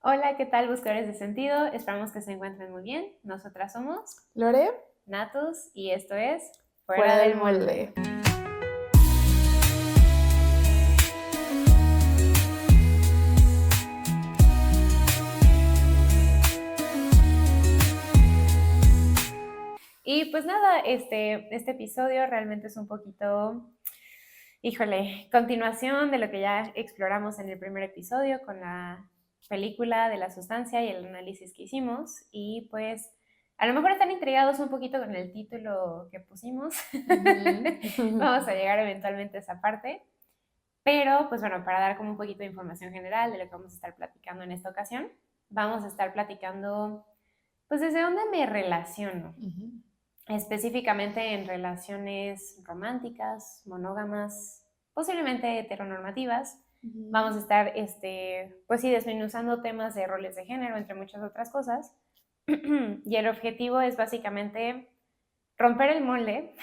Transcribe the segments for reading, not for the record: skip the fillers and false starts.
Hola, ¿qué tal, buscadores de sentido? Esperamos que se encuentren muy bien. Nosotras somos Lore, Natus y esto es fuera Fuera del del Molde. molde. Y pues nada, este episodio realmente es un poquito, híjole, continuación de lo que ya exploramos en el primer episodio con la película de la sustancia y el análisis que hicimos. Y pues a lo mejor están intrigados un poquito con el título que pusimos. Ujú. Vamos a llegar eventualmente a esa parte. Pero, pues bueno, para dar como un poquito de información general de lo que vamos a estar platicando en esta ocasión, vamos a estar platicando, pues desde dónde me relaciono, Ujú. específicamente en relaciones románticas, monógamas, posiblemente heteronormativas. Vamos a estar, pues sí, desmenuzando temas de roles de género, entre muchas otras cosas. Y el objetivo es básicamente romper el molde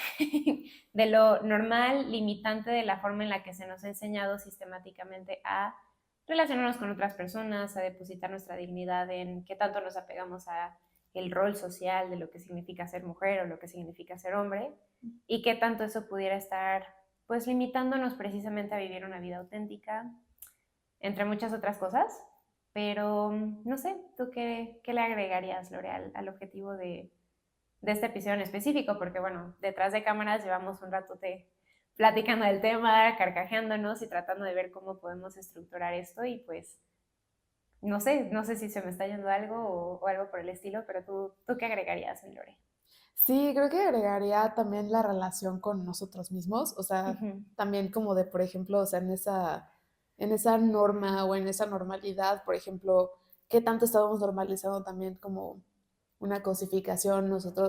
de lo normal, limitante de la forma en la que se nos ha enseñado sistemáticamente a relacionarnos con otras personas, a depositar nuestra dignidad en qué tanto nos apegamos a el rol social de lo que significa ser mujer o lo que significa ser hombre, y qué tanto eso pudiera estar pues limitándonos precisamente a vivir una vida auténtica, entre muchas otras cosas. Pero no sé, ¿tú qué le agregarías, Lore, al objetivo de este episodio en específico? Porque bueno, detrás de cámaras llevamos un rato platicando del tema, carcajeándonos y tratando de ver cómo podemos estructurar esto. Y pues no sé si se me está yendo algo o algo por el estilo, pero ¿tú qué agregarías, Lore? Sí, creo que agregaría también la relación con nosotros mismos, o sea, Ujú. también como de, por ejemplo, o sea, en esa norma o en esa normalidad, por ejemplo, qué tanto estábamos normalizando también como una cosificación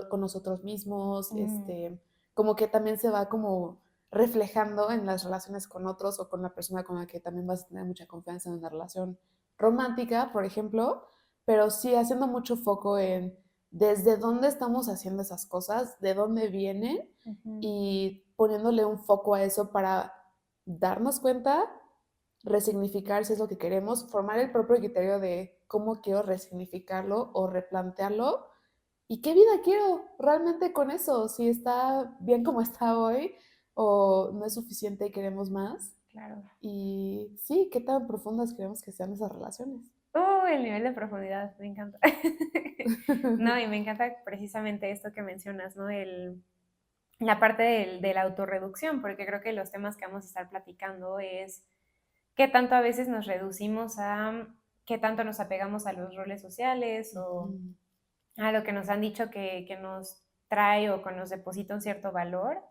con nosotros mismos, Mm, como que también se va como reflejando en las relaciones con otros o con la persona con la que también vas a tener mucha confianza en una relación romántica, por ejemplo, pero sí haciendo mucho foco en desde dónde estamos haciendo esas cosas, de dónde vienen ujú. y poniéndole un foco a eso para darnos cuenta, resignificar si es lo que queremos, formar el propio criterio de cómo quiero resignificarlo o replantearlo y qué vida quiero realmente con eso, si está bien como está hoy o no es suficiente y queremos más. Claro. Y sí, qué tan profundas queremos que sean esas relaciones. El nivel de profundidad, me encanta. No, y me encanta precisamente esto que mencionas, ¿no? La parte de la autorreducción, porque creo que los temas que vamos a estar platicando es qué tanto a veces nos reducimos a qué tanto nos apegamos a los roles sociales o Ujú. a lo que nos han dicho que nos trae o que nos deposita un cierto valor,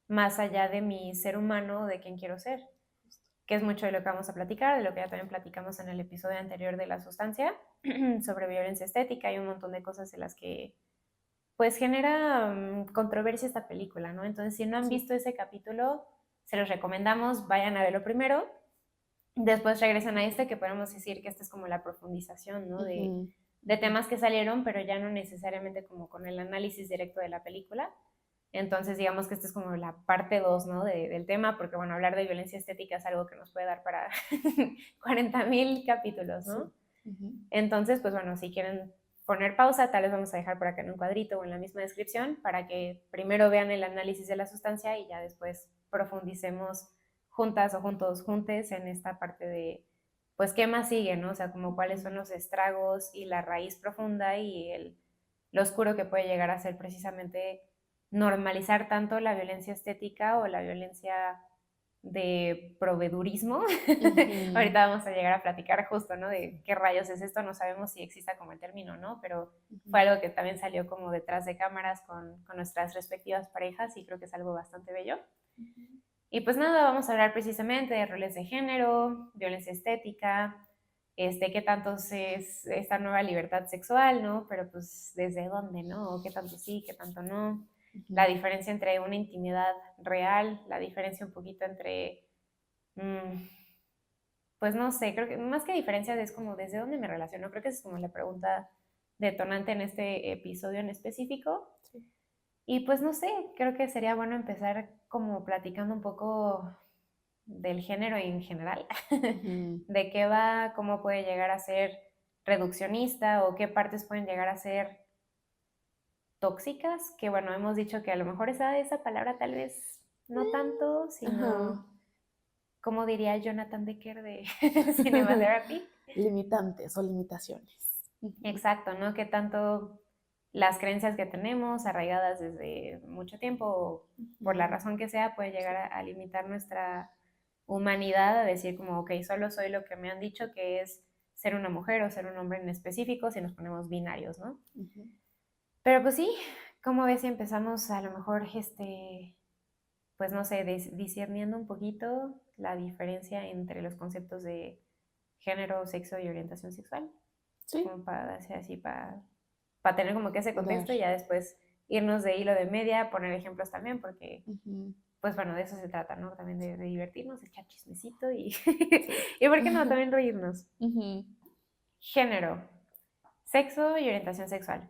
más allá de mi ser humano, de quién quiero ser, que es mucho de lo que vamos a platicar, de lo que ya también platicamos en el episodio anterior de la sustancia, sobre violencia estética y un montón de cosas en las que pues genera controversia esta película, ¿no? Entonces, si no han Sí. visto ese capítulo, se los recomendamos, vayan a verlo primero. Después regresan a este, que podemos decir que esta es como la profundización, ¿no? Ujú, De ujú. temas que salieron, pero ya no necesariamente como con el análisis directo de la película. Entonces, digamos que esta es como la parte 2, ¿no? Del tema, porque, bueno, hablar de violencia estética es algo que nos puede dar para 40,000 capítulos, Sí. ¿no? Ujú. Entonces, pues bueno, si quieren poner pausa, tal vez vamos a dejar por acá en un cuadrito o en la misma descripción para que primero vean el análisis de la sustancia y ya después profundicemos juntas o juntos, juntes en esta parte de, pues, ¿qué más sigue, no? O sea, como cuáles son Ujú. los estragos y la raíz profunda y lo oscuro que puede llegar a ser precisamente normalizar tanto la violencia estética o la violencia de proveedurismo. Ujú. Ahorita vamos a llegar a platicar justo, ¿no? De qué rayos es esto, no sabemos si exista como el término, ¿no? Pero Ujú. fue algo que también salió como detrás de cámaras con nuestras respectivas parejas y creo que es algo bastante bello. Y pues nada, vamos a hablar precisamente de roles de género, violencia estética, qué tanto es esta nueva libertad sexual, ¿no? Pero pues desde dónde, ¿no? O qué tanto sí, qué tanto no. La Ujú. diferencia entre una intimidad real, la diferencia un poquito entre, mm, pues no sé, creo que más que diferencias es como desde dónde me relaciono. Creo que esa es como la pregunta detonante en este episodio en específico. Sí. Y pues no sé, creo que sería bueno empezar como platicando un poco del género en general, Ujú. de qué va, cómo puede llegar a ser, reduccionista o qué partes pueden llegar a ser tóxicas, que bueno, hemos dicho que a lo mejor esa palabra tal vez no tanto, sino, como diría Jonathan Decker de Cinema Therapy. Limitantes o limitaciones. Exacto, ¿no? Que tanto las creencias que tenemos arraigadas desde mucho tiempo, o por la razón que sea, puede llegar a limitar nuestra humanidad, a decir como, ok, solo soy lo que me han dicho que es ser una mujer o ser un hombre en específico, si nos ponemos binarios, ¿no? Pero pues sí, como ves, si empezamos a lo mejor, pues no sé, discerniendo un poquito la diferencia entre los conceptos de género, sexo y orientación sexual. Sí. Como para hacer así, para tener como que ese contexto y ya después irnos de hilo de media, poner ejemplos también, porque pues bueno, de eso se trata, ¿no? También de divertirnos, echar chismecito y, y ¿por qué no? También reírnos. Género, sexo y orientación sexual.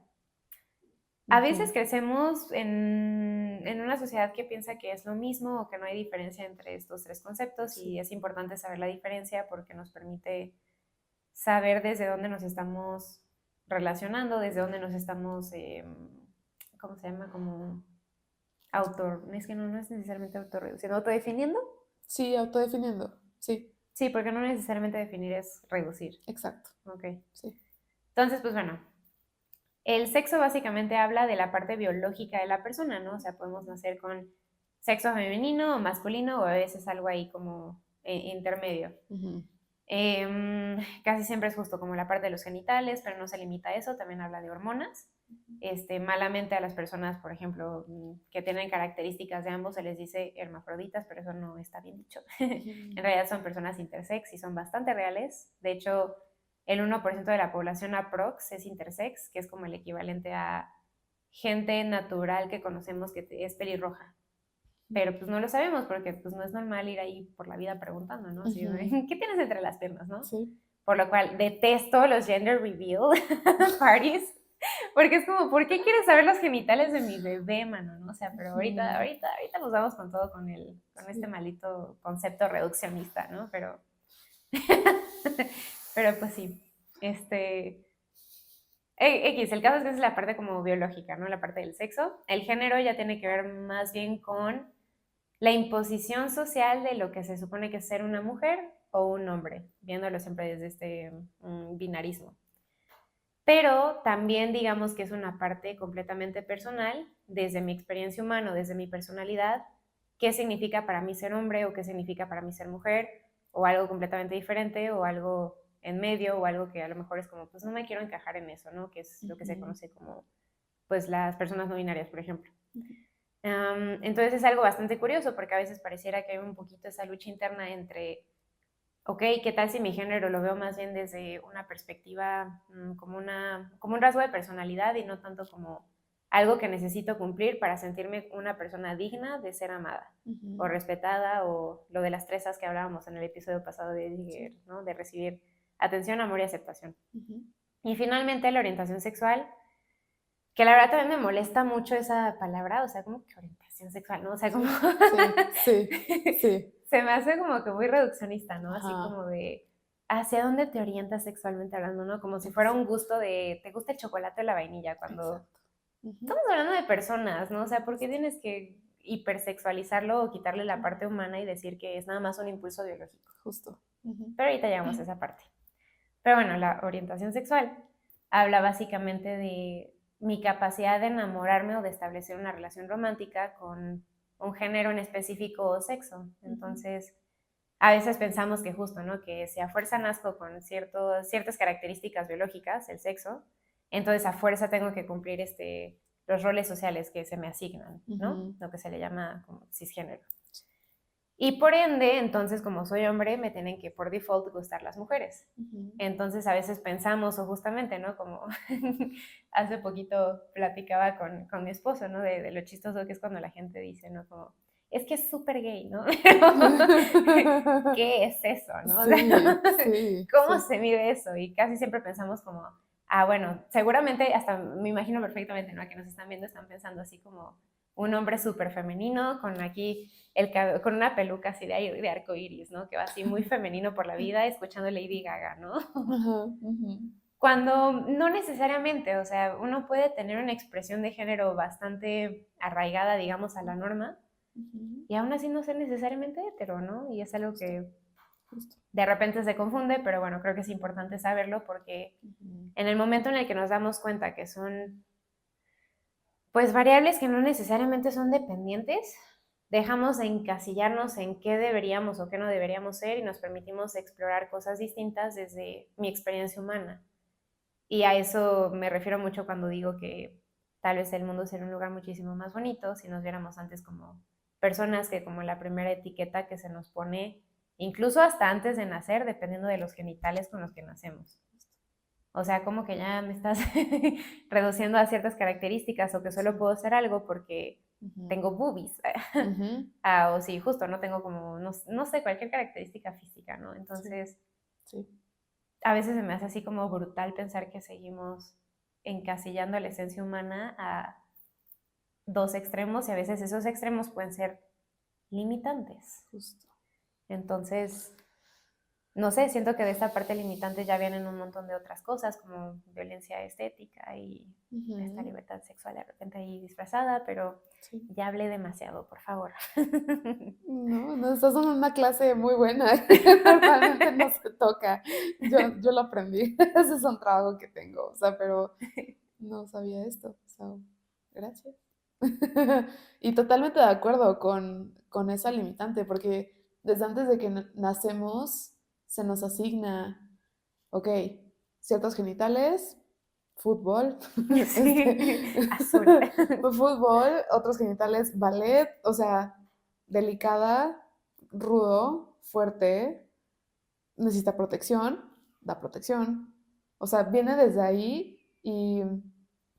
A veces crecemos en una sociedad que piensa que es lo mismo o que no hay diferencia entre estos tres conceptos y es importante saber la diferencia porque nos permite saber desde dónde nos estamos relacionando, desde dónde nos estamos, ¿cómo se llama? Como es que no es necesariamente autorreduciendo, autodefiniendo. Sí, autodefiniendo, sí. Sí, porque no necesariamente definir es reducir. Exacto. Ok. Sí. Entonces, pues bueno, el sexo básicamente habla de la parte biológica de la persona, ¿no? O sea, podemos nacer con sexo femenino o masculino o a veces algo ahí como intermedio. Casi siempre es justo como la parte de los genitales, pero no se limita a eso, también habla de hormonas. Malamente a las personas, por ejemplo, que tienen características de ambos se les dice hermafroditas, pero eso no está bien dicho. En realidad son personas intersex y son bastante reales. De hecho, el 1% de la población aprox es intersex, que es como el equivalente a gente natural que conocemos que es pelirroja. Pero pues no lo sabemos porque pues no es normal ir ahí por la vida preguntando, ¿no? Así, ¿qué tienes entre las piernas, no? Sí. Por lo cual detesto los gender reveal parties, porque es como, ¿por qué quieres saber los genitales de mi bebé, mano? ¿No? O sea, pero ahorita nos vamos con todo con este maldito concepto reduccionista, ¿no? Pero pues sí, el caso es que es la parte como biológica, ¿no? La parte del sexo. El género ya tiene que ver más bien con la imposición social de lo que se supone que es ser una mujer o un hombre, viéndolo siempre desde este binarismo. Pero también digamos que es una parte completamente personal, desde mi experiencia humana, desde mi personalidad, qué significa para mí ser hombre o qué significa para mí ser mujer, o algo completamente diferente, o algo en medio, o algo que a lo mejor es como, pues no me quiero encajar en eso, ¿no? Que es lo que se conoce como, pues las personas no binarias, por ejemplo. Entonces es algo bastante curioso porque a veces pareciera que hay un poquito esa lucha interna entre, ok, ¿qué tal si mi género lo veo más bien desde una perspectiva como un rasgo de personalidad y no tanto como algo que necesito cumplir para sentirme una persona digna de ser amada o respetada, o lo de las 3 A's que hablábamos en el episodio pasado de Edgar, ¿no? De recibir atención, amor y aceptación. Y finalmente la orientación sexual, que la verdad también me molesta mucho esa palabra, o sea, como que orientación sexual, ¿no? O sea, como... Sí. Se me hace como que muy reduccionista, ¿no? Así como de, ¿hacia dónde te orientas sexualmente hablando, no? Como si fuera un gusto de, ¿te gusta el chocolate o la vainilla? Cuando estamos hablando de personas, ¿no? O sea, ¿por qué tienes que hipersexualizarlo o quitarle la parte humana y decir que es nada más un impulso biológico? Justo. Pero ahorita llegamos a esa parte. Pero bueno, la orientación sexual habla básicamente de mi capacidad de enamorarme o de establecer una relación romántica con un género en específico o sexo. Entonces, a veces pensamos que justo, ¿no? Que si a fuerza nazco con ciertas características biológicas, el sexo, entonces a fuerza tengo que cumplir los roles sociales que se me asignan, ¿no? Lo que se le llama como cisgénero. Y por ende, entonces, como soy hombre, me tienen que por default gustar las mujeres. Entonces, a veces pensamos, o justamente, ¿no? Como hace poquito platicaba con mi esposo, ¿no? De lo chistoso que es cuando la gente dice, ¿no? Como, es que es súper gay, ¿no? ¿Qué es eso, no? ¿Cómo se mide eso? Y casi siempre pensamos como, bueno, seguramente, hasta me imagino perfectamente, ¿no? Que nos están viendo, están pensando así como un hombre súper femenino, con aquí con una peluca así de arco iris, ¿no? Que va así muy femenino por la vida, escuchando Lady Gaga, ¿no? Cuando no necesariamente, o sea, uno puede tener una expresión de género bastante arraigada, digamos, a la norma, y aún así no ser necesariamente hetero, ¿no? Y es algo que Justo. de repente se confunde, pero bueno, creo que es importante saberlo porque en el momento en el que nos damos cuenta que son, pues, variables que no necesariamente son dependientes, dejamos de encasillarnos en qué deberíamos o qué no deberíamos ser y nos permitimos explorar cosas distintas desde mi experiencia humana. Y a eso me refiero mucho cuando digo que tal vez el mundo sería un lugar muchísimo más bonito si nos viéramos antes como personas que como la primera etiqueta que se nos pone, incluso hasta antes de nacer, dependiendo de los genitales con los que nacemos. O sea, como que ya me estás reduciendo a ciertas características o que solo puedo hacer algo porque tengo boobies. O sí, justo, no tengo como, no sé, cualquier característica física, ¿no? Entonces, sí. A veces se me hace así como brutal pensar que seguimos encasillando la esencia humana a dos extremos y a veces esos extremos pueden ser limitantes. Justo. Entonces, no sé, siento que de esta parte limitante ya vienen un montón de otras cosas como violencia estética y esta libertad sexual de repente ahí disfrazada, pero ya hablé demasiado, por favor. No, nos estás dando una clase muy buena. Normalmente no se toca. Yo lo aprendí. Ese es un trabajo que tengo. O sea, pero no sabía esto. O sea, gracias. Y totalmente de acuerdo con esa limitante, porque desde antes de que nacemos se nos asigna, ok, ciertos genitales, fútbol, Azul. fútbol, otros genitales, ballet, o sea, delicada, rudo, fuerte, necesita protección, da protección. O sea, viene desde ahí y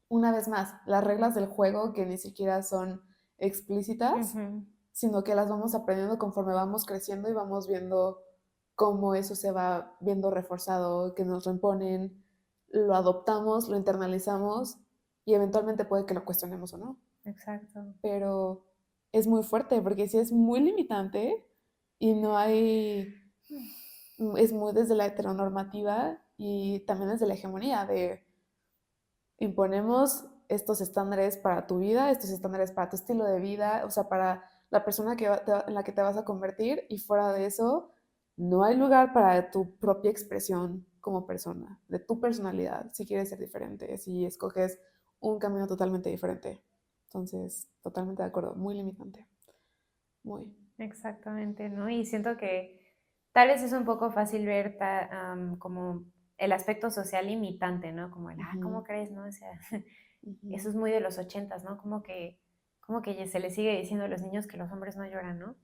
una vez más, las reglas del juego que ni siquiera son explícitas, sino que las vamos aprendiendo conforme vamos creciendo y vamos viendo cómo eso se va viendo reforzado, que nos reimponen, lo adoptamos, lo internalizamos y eventualmente puede que lo cuestionemos o no. Exacto. Pero es muy fuerte porque sí es muy limitante y no hay, es muy desde la heteronormativa y también desde la hegemonía de imponemos estos estándares para tu vida, estos estándares para tu estilo de vida, o sea, para la persona en la que te vas a convertir y fuera de eso no hay lugar para tu propia expresión como persona, de tu personalidad, si quieres ser diferente, si escoges un camino totalmente diferente. Entonces, totalmente de acuerdo, muy limitante. Muy. Exactamente, ¿no? Y siento que tal vez es un poco fácil ver como el aspecto social limitante, ¿no? Como el, ¿cómo crees, no? O sea, eso es muy de los 80s, ¿no? Como que ya se le sigue diciendo a los niños que los hombres no lloran, ¿no?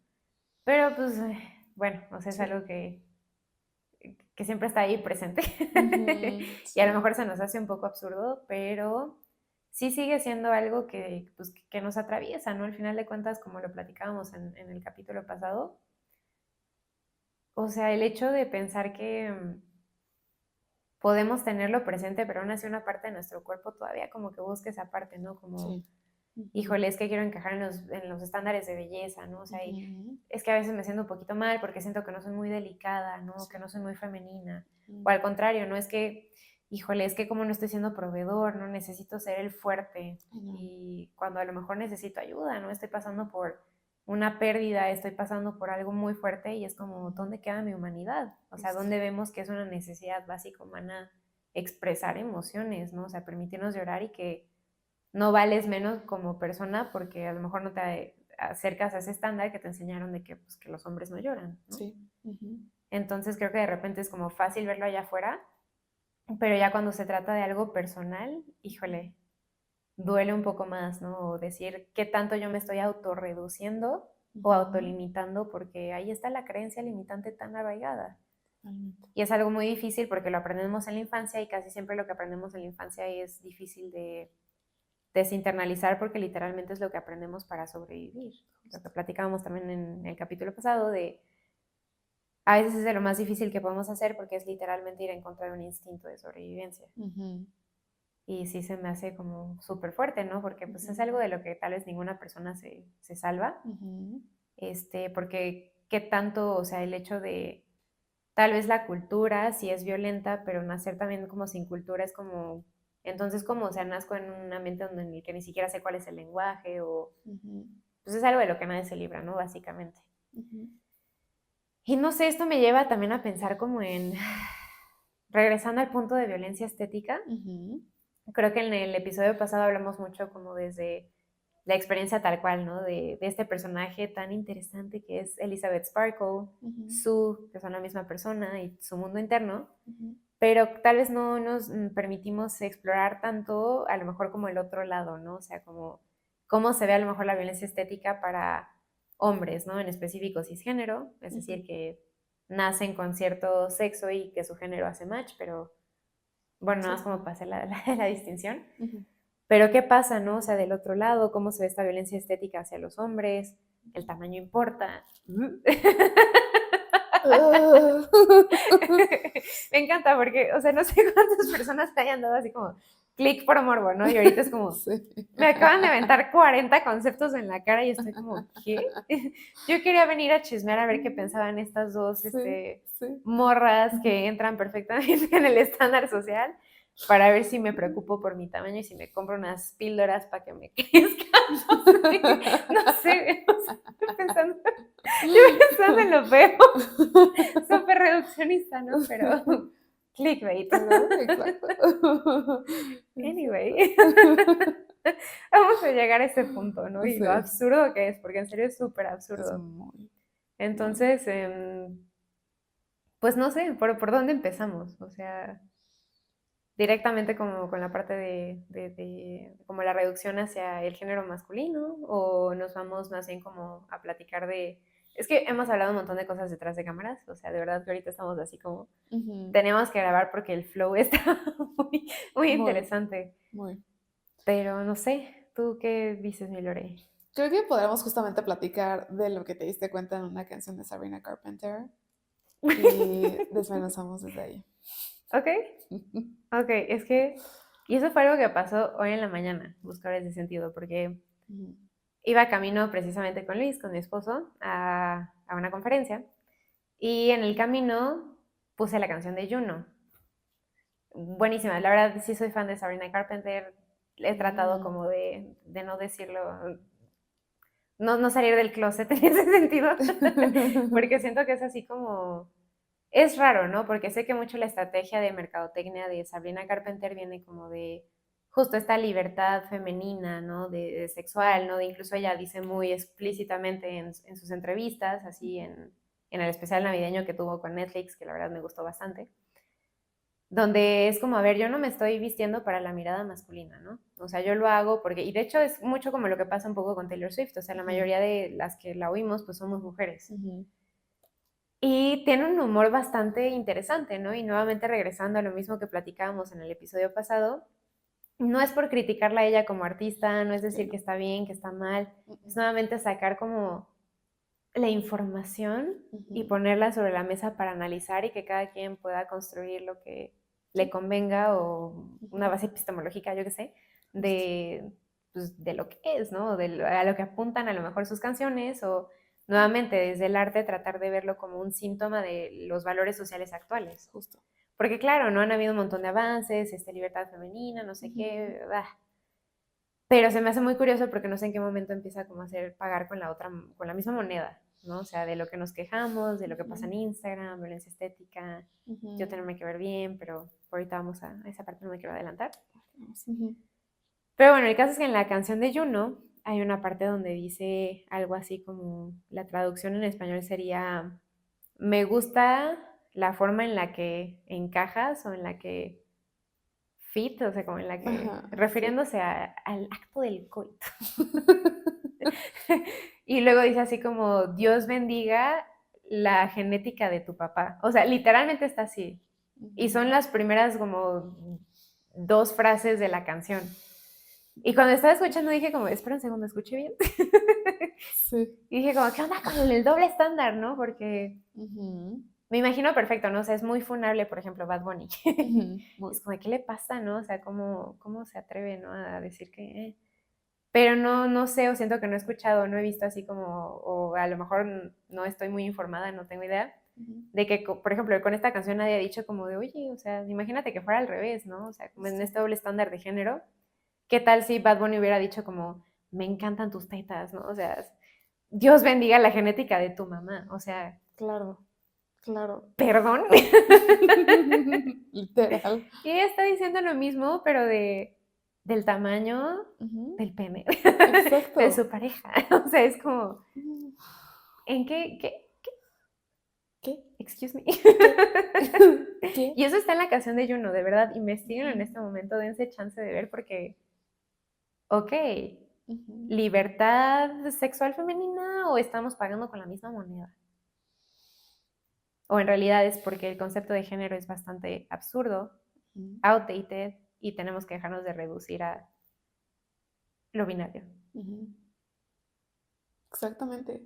Pero pues, bueno, o sea, es algo que siempre está ahí presente. Y a lo mejor se nos hace un poco absurdo, pero sí sigue siendo algo que, pues, que nos atraviesa, ¿no? Al final de cuentas, como lo platicábamos en el capítulo pasado, o sea, el hecho de pensar que podemos tenerlo presente, pero aún así una parte de nuestro cuerpo todavía como que busca esa parte, ¿no? Como, híjole, es que quiero encajar en los estándares de belleza, ¿no? O sea, es que a veces me siento un poquito mal porque siento que no soy muy delicada, ¿no? Que no soy muy femenina. O al contrario, no es que, híjole, es que como no estoy siendo proveedor, no necesito ser el fuerte. Y cuando a lo mejor necesito ayuda, ¿no? Estoy pasando por una pérdida, estoy pasando por algo muy fuerte y es como, ¿dónde queda mi humanidad? O sea, ¿dónde vemos que es una necesidad básica humana expresar emociones, ¿no? O sea, permitirnos llorar y que no vales menos como persona porque a lo mejor no te acercas a ese estándar que te enseñaron de que, pues, que los hombres no lloran, ¿no? Sí. Entonces creo que de repente es como fácil verlo allá afuera, pero ya cuando se trata de algo personal, híjole, duele un poco más, ¿no? O decir qué tanto yo me estoy autorreduciendo o autolimitando porque ahí está la creencia limitante tan arraigada. Y es algo muy difícil porque lo aprendemos en la infancia y casi siempre lo que aprendemos en la infancia es difícil de desinternalizar porque literalmente es lo que aprendemos para sobrevivir. Lo que platicábamos también en el capítulo pasado de a veces es de lo más difícil que podemos hacer porque es literalmente ir en contra de un instinto de sobrevivencia. Y sí se me hace como súper fuerte, ¿no? Porque pues es algo de lo que tal vez ninguna persona se salva. Porque qué tanto, o sea, el hecho de tal vez la cultura sí es violenta, pero nacer también como sin cultura es como, entonces como, o sea, nazco en un ambiente donde en el que ni siquiera sé cuál es el lenguaje o, pues es algo de lo que nadie se libra, ¿no? Básicamente. Y no sé, esto me lleva también a pensar como en, regresando al punto de violencia estética, creo que en el episodio pasado hablamos mucho como desde la experiencia tal cual, ¿no? De este personaje tan interesante que es Elizabeth Sparkle, Sue, que son la misma persona, y su mundo interno, pero tal vez no nos permitimos explorar tanto, a lo mejor como el otro lado, ¿no? O sea, como cómo se ve a lo mejor la violencia estética para hombres, ¿no? En específico cisgénero, es decir, que nacen con cierto sexo y que su género hace match, pero bueno, nada más como para hacer la distinción. Pero ¿qué pasa, no? O sea, del otro lado, ¿cómo se ve esta violencia estética hacia los hombres? ¿El tamaño importa? Me encanta porque, o sea, no sé cuántas personas te hayan dado así como clic por morbo, ¿no? Y ahorita es como, Sí. me acaban de aventar 40 conceptos en la cara y estoy como, ¿qué? Yo quería venir a chismear a ver qué pensaban estas dos morras que entran perfectamente en el estándar social para ver si me preocupo por mi tamaño y si me compro unas píldoras para que me crezcan. No sé, o sea, yo pensando en lo feo, súper reduccionista, ¿no? Pero clickbait. Exacto. Anyway, vamos a llegar a ese punto, ¿no? Y lo absurdo que es, porque en serio es súper absurdo. Muy. Entonces, pues no sé, ¿por dónde empezamos? O sea, directamente como con la parte de como la reducción hacia el género masculino, o nos vamos más bien como a platicar de... Es que hemos hablado un montón de cosas detrás de cámaras, o sea, de verdad que ahorita estamos así como... Tenemos que grabar porque el flow está muy interesante. Muy. Pero no sé, ¿tú qué dices, mi Lore? Creo que podremos justamente platicar de lo que te diste cuenta en una canción de Sabrina Carpenter y desmenuzamos desde ahí. Ok, es que... Y eso fue algo que pasó hoy en la mañana, buscar ese sentido, porque iba camino precisamente con Luis, con mi esposo, a una conferencia, y en el camino puse la canción de Juno. Buenísima, la verdad sí soy fan de Sabrina Carpenter, he tratado como de no decirlo, no salir del closet en ese sentido, porque siento que es así como, es raro, ¿no? Porque sé que mucho la estrategia de mercadotecnia de Sabrina Carpenter viene como de justo esta libertad femenina, ¿no? De sexual, ¿no? De incluso ella dice muy explícitamente en sus entrevistas, así en el especial navideño que tuvo con Netflix, que la verdad me gustó bastante, donde es como, a ver, yo no me estoy vistiendo para la mirada masculina, ¿no? O sea, yo lo hago porque, y de hecho es mucho como lo que pasa un poco con Taylor Swift, o sea, la mayoría de las que la oímos, pues somos mujeres. Y tiene un humor bastante interesante, ¿no? Y nuevamente regresando a lo mismo que platicábamos en el episodio pasado, no es por criticarla a ella como artista, no es decir que está bien, que está mal, es nuevamente sacar como la información y ponerla sobre la mesa para analizar y que cada quien pueda construir lo que le convenga o una base epistemológica, yo qué sé, pues, de lo que es, ¿no? A lo que apuntan a lo mejor sus canciones o nuevamente desde el arte tratar de verlo como un síntoma de los valores sociales actuales. Justo. Porque claro, no han habido un montón de avances, libertad femenina, no sé qué, pero se me hace muy curioso porque no sé en qué momento empieza como a hacer pagar con con la misma moneda, ¿no? O sea, de lo que nos quejamos, de lo que pasa en Instagram, violencia estética, yo tenerme que ver bien, pero ahorita vamos a esa parte, no me quiero adelantar. Pero bueno, el caso es que en la canción de Juno hay una parte donde dice algo así como, la traducción en español sería, me gusta la forma en la que encajas o en la que fit, o sea, como en la que, refiriéndose al acto del coito. Y luego dice así como, Dios bendiga la genética de tu papá. O sea, literalmente está así. Y son las primeras como 2 frases de la canción. Y cuando estaba escuchando dije como, espera un segundo, ¿escuché bien? Y dije como, ¿qué onda con el doble estándar, no? Porque me imagino perfecto, ¿no? O sea, es muy funable, por ejemplo, Bad Bunny. Es como, ¿qué le pasa, no? O sea, ¿cómo se atreve, no? A decir que... Pero no sé, o siento que no he escuchado, no he visto así como, o a lo mejor no estoy muy informada, no tengo idea, De que, por ejemplo, con esta canción nadie ha dicho como de, oye, o sea, imagínate que fuera al revés, ¿no? O sea, como en este doble estándar de género. ¿Qué tal si Bad Bunny hubiera dicho como, me encantan tus tetas, ¿no? O sea, Dios bendiga la genética de tu mamá, o sea. Claro, claro. Perdón. Literal. Y ella está diciendo lo mismo, pero del tamaño del pene. Exacto. De su pareja. O sea, es como, ¿en qué? ¿Qué? Excuse me. ¿Qué? Y eso está en la canción de Juno, de verdad, investiguen en este momento, dense chance de ver porque, ok, ¿libertad sexual femenina o estamos pagando con la misma moneda? O en realidad es porque el concepto de género es bastante absurdo, outdated, y tenemos que dejarnos de reducir a lo binario. Exactamente.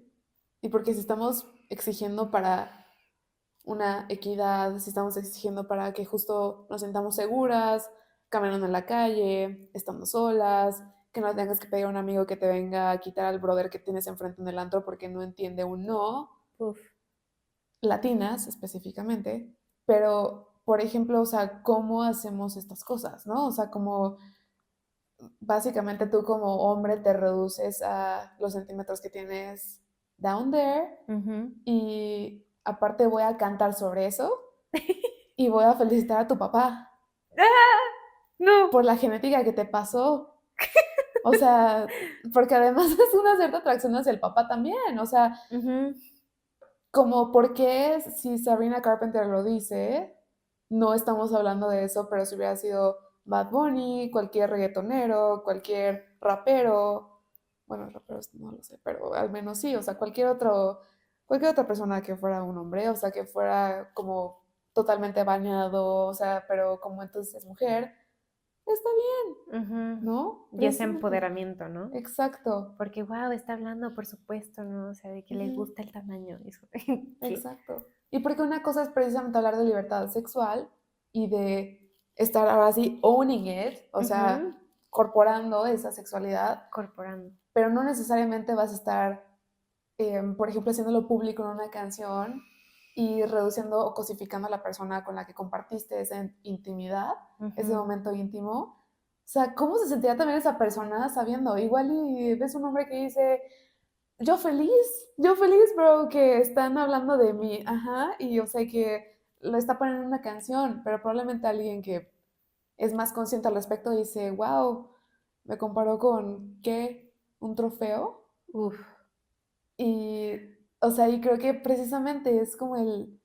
Y porque si estamos exigiendo para una equidad, si estamos exigiendo para que justo nos sintamos seguras, caminando en la calle, estando solas, que no tengas que pedir a un amigo que te venga a quitar al brother que tienes enfrente en el antro porque no entiende un no, latinas específicamente, pero por ejemplo, o sea, ¿cómo hacemos estas cosas, no? O sea, como básicamente tú como hombre te reduces a los centímetros que tienes down there y aparte voy a cantar sobre eso y voy a felicitar a tu papá No. por la genética que te pasó. O sea, porque además es una cierta atracción hacia el papá también. O sea, como por qué si Sabrina Carpenter lo dice, no estamos hablando de eso, pero si hubiera sido Bad Bunny, cualquier reggaetonero, cualquier rapero, bueno, raperos no lo sé, pero al menos sí, o sea, cualquier otra persona que fuera un hombre, o sea, que fuera como totalmente bañado, o sea, pero como entonces es mujer, está bien, ¿no? Y ese empoderamiento, ¿no? Exacto. Porque, wow, está hablando, por supuesto, ¿no? O sea, de que les gusta el tamaño. Exacto. Y porque una cosa es precisamente hablar de libertad sexual y de estar ahora sí owning it, o sea, corporando esa sexualidad. Corporando. Pero no necesariamente vas a estar, por ejemplo, haciéndolo público en una canción y reduciendo o cosificando a la persona con la que compartiste esa intimidad, ese momento íntimo. O sea, ¿cómo se sentirá también esa persona sabiendo? Igual y ves un hombre que dice, yo feliz, bro, que están hablando de mí, ajá, y o sea que lo está poniendo en una canción, pero probablemente alguien que es más consciente al respecto dice, wow, me comparó con, ¿qué? ¿Un trofeo? Uf. Y, o sea, y creo que precisamente es como el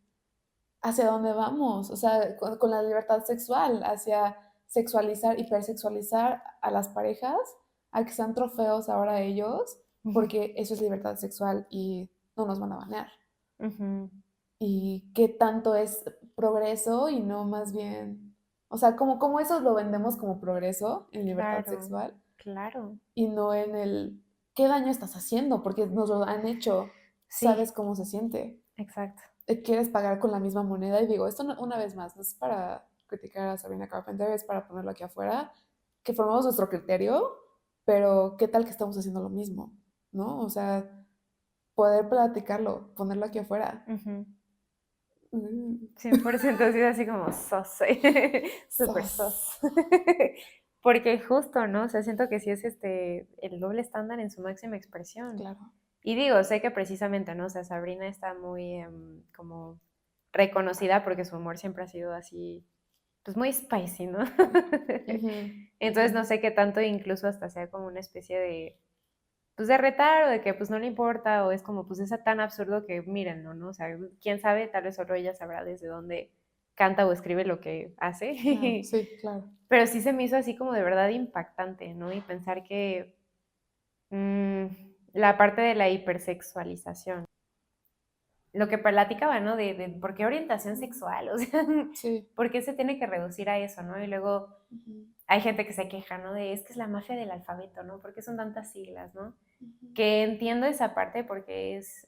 hacia dónde vamos, o sea, con la libertad sexual, hacia sexualizar, hipersexualizar a las parejas, a que sean trofeos ahora ellos, porque eso es libertad sexual y no nos van a banear. Y qué tanto es progreso y no más bien, o sea, como eso lo vendemos como progreso en libertad sexual. Claro. Y no en el, ¿qué daño estás haciendo? Porque nos lo han hecho, Sí. sabes cómo se siente. Exacto. Quieres pagar con la misma moneda y digo, esto una vez más, no es para criticar a Sabrina Carpenter, es para ponerlo aquí afuera, que formamos nuestro criterio, pero ¿qué tal que estamos haciendo lo mismo? ¿No? O sea, poder platicarlo, ponerlo aquí afuera. 100% sí, así como sos, súper sos. Porque justo, ¿no? O sea, siento que sí es el doble estándar en su máxima expresión. Claro. Y digo, sé que precisamente, ¿no? O sea, Sabrina está muy como reconocida porque su humor siempre ha sido así, pues muy spicy, ¿no? Entonces no sé qué tanto incluso hasta sea como una especie de, pues de retar o de que pues no le importa o es como pues es tan absurdo que mírenlo, ¿no? O sea, quién sabe, tal vez solo ella sabrá desde dónde canta o escribe lo que hace. Claro, sí, claro. Pero sí se me hizo así como de verdad impactante, ¿no? Y pensar que la parte de la hipersexualización, lo que platicaba, ¿no? De por qué orientación sexual, o sea, sí. ¿por qué se tiene que reducir a eso, ¿no? Y luego hay gente que se queja, ¿no? De es que es la mafia del alfabeto, ¿no? ¿Por qué son tantas siglas, ¿no? Que entiendo esa parte porque es,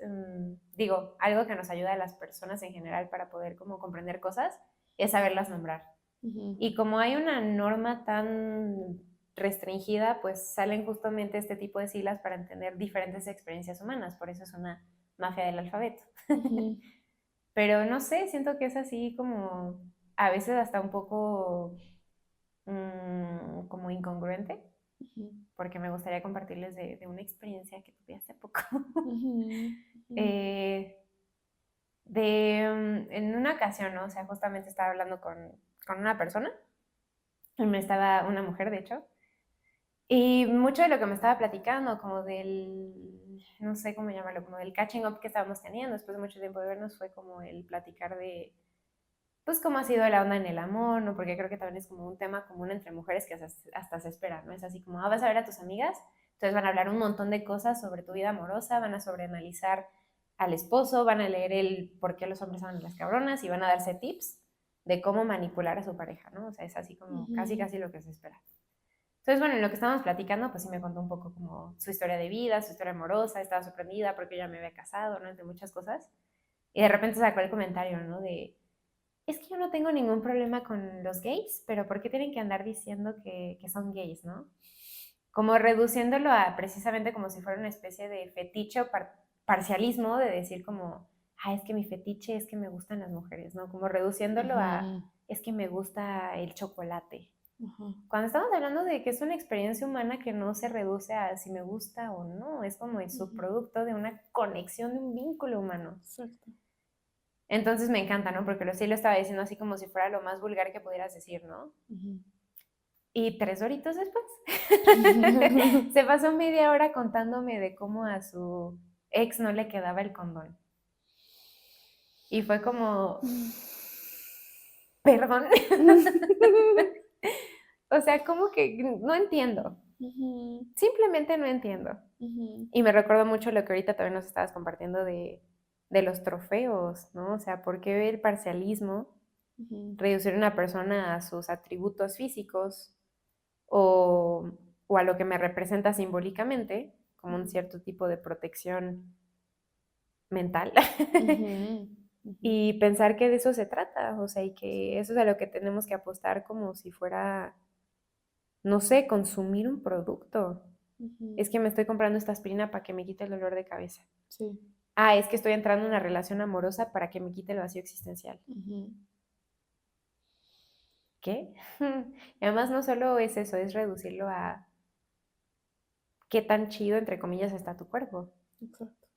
digo, algo que nos ayuda a las personas en general para poder como comprender cosas, es saberlas nombrar. Y como hay una norma tan restringida, pues salen justamente este tipo de siglas para entender diferentes experiencias humanas, por eso es una mafia del alfabeto. Pero no sé, siento que es así como a veces hasta un poco como incongruente, Ujú, porque me gustaría compartirles de una experiencia que tuve hace poco. ujú, ujú, Eh, en una ocasión, ¿no? O sea, justamente estaba hablando con una persona, y me estaba, una mujer de hecho, y mucho de lo que me estaba platicando, como del, no sé cómo llamarlo, como del catching up que estábamos teniendo después de mucho tiempo de vernos, fue como el platicar de, pues, cómo ha sido la onda en el amor, ¿no? Porque creo que también es como un tema común entre mujeres que hasta se espera, ¿no? Es así como, vas a ver a tus amigas, entonces van a hablar un montón de cosas sobre tu vida amorosa, van a sobreanalizar al esposo, van a leer el por qué los hombres son las cabronas y van a darse tips de cómo manipular a su pareja, ¿no? O sea, es así como casi ujú, casi lo que se espera. Entonces, bueno, en lo que estábamos platicando, pues sí me contó un poco como su historia de vida, su historia amorosa, estaba sorprendida porque ya me había casado, ¿no? Entre muchas cosas. Y de repente sacó el comentario, ¿no? De, es que yo no tengo ningún problema con los gays, pero ¿por qué tienen que andar diciendo que son gays, ¿no? Como reduciéndolo a precisamente como si fuera una especie de fetiche o parcialismo de decir como, ah, es que mi fetiche es que me gustan las mujeres, ¿no? Como reduciéndolo a, ujú, es que me gusta el chocolate. ujú, Cuando estamos hablando de que es una experiencia humana que no se reduce a si me gusta o no, es como el ujú. subproducto de una conexión, de un vínculo humano. Exacto. Entonces me encanta, ¿no? Porque sí lo estaba diciendo así como si fuera lo más vulgar que pudieras decir, ¿no? Ujú. Y 3 horitos después se pasó media hora contándome de cómo a su ex no le quedaba el condón. Y fue como, perdón. O sea, como que no entiendo. Ujú, Simplemente no entiendo. ujú, Y me recuerdo mucho lo que ahorita también nos estabas compartiendo de los trofeos, ¿no? O sea, ¿por qué el parcialismo? ujú, Reducir a una persona a sus atributos físicos o, o a lo que me representa simbólicamente, como un ujú, cierto tipo de protección mental. ujú, ujú. Y pensar que de eso se trata, o sea, y que eso es a lo que tenemos que apostar como si fuera, no sé, consumir un producto. Ujú. Es que me estoy comprando esta aspirina para que me quite el dolor de cabeza. Sí. Ah, es que estoy entrando en una relación amorosa para que me quite el vacío existencial. Ujú. ¿Qué? Y además no solo es eso, es reducirlo a qué tan chido, entre comillas, está tu cuerpo. Exacto.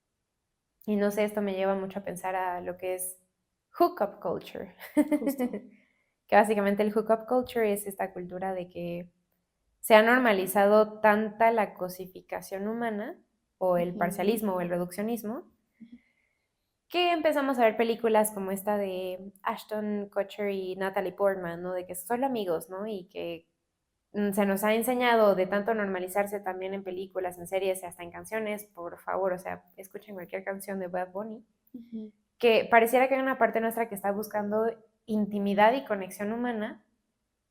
Y no sé, esto me lleva mucho a pensar a lo que es hookup culture. Justo. Que básicamente el hookup culture es esta cultura de que se ha normalizado tanta la cosificación humana o el Ujú. parcialismo o el reduccionismo que empezamos a ver películas como esta de Ashton Kutcher y Natalie Portman, ¿no? De que son solo amigos, ¿no? Y que se nos ha enseñado de tanto normalizarse también en películas, en series y hasta en canciones, por favor, o sea, escuchen cualquier canción de Bad Bunny, Ujú. que pareciera que hay una parte nuestra que está buscando intimidad y conexión humana,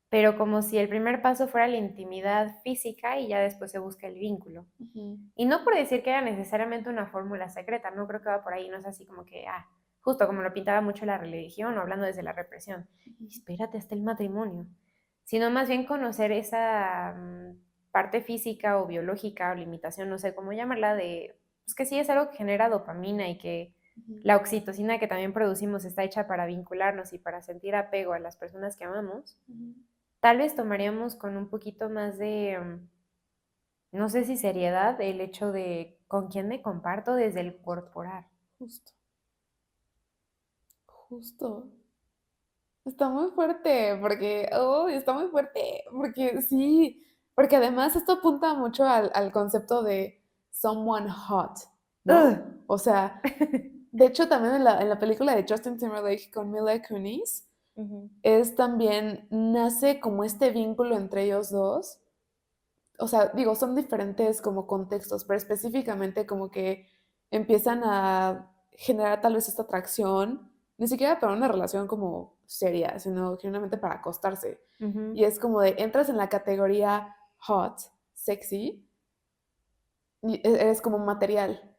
pero como si el primer paso fuera la intimidad física y ya después se busca el vínculo. Ujú. Y no por decir que haya necesariamente una fórmula secreta, no creo que va por ahí, no es así como que, ah, justo como lo pintaba mucho la religión o hablando desde la represión, Ujú. espérate hasta el matrimonio, sino más bien conocer esa parte física o biológica o limitación, no sé cómo llamarla, de, pues que sí es algo que genera dopamina y que Ujú. la oxitocina que también producimos está hecha para vincularnos y para sentir apego a las personas que amamos, Ujú. tal vez tomaríamos con un poquito más de no sé si seriedad el hecho de con quién me comparto desde el corporal. Justo. Justo. Está muy fuerte, porque, oh, está muy fuerte, porque sí, porque además esto apunta mucho al concepto de someone hot, ¿no? Ugh. O sea, de hecho también en la película de Justin Timberlake con Mila Kunis, Ujú. es también, nace como este vínculo entre ellos dos. O sea, digo, son diferentes como contextos, pero específicamente como que empiezan a generar tal vez esta atracción, ni siquiera para una relación como seria, sino generalmente para acostarse. Ujú. Y es como de, entras en la categoría hot, sexy, y eres como material,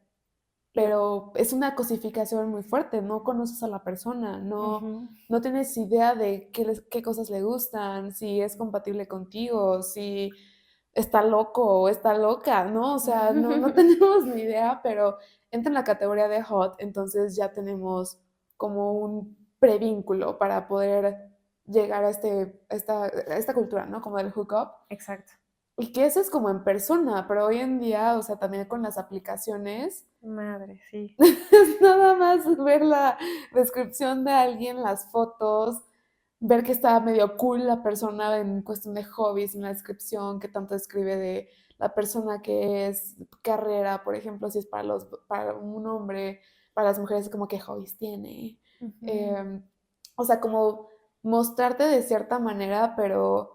Yep. pero es una cosificación muy fuerte, no conoces a la persona, no, Ujú. no tienes idea de qué cosas le gustan, si es compatible contigo, si está loco o está loca, ¿no? O sea, no tenemos ni idea, pero entra en la categoría de hot, entonces ya tenemos como un prevínculo para poder llegar a esta cultura, ¿no? Como del hookup. Exacto. Y que eso es como en persona, pero hoy en día, o sea, también con las aplicaciones, Madre, sí. es nada más ver la descripción de alguien, las fotos, ver que está medio cool la persona en cuestión de hobbies, en la descripción, que tanto escribe de la persona que es, carrera, por ejemplo, si es para un hombre, para las mujeres, como qué hobbies tiene. Ujú. Eh, o sea, como mostrarte de cierta manera, pero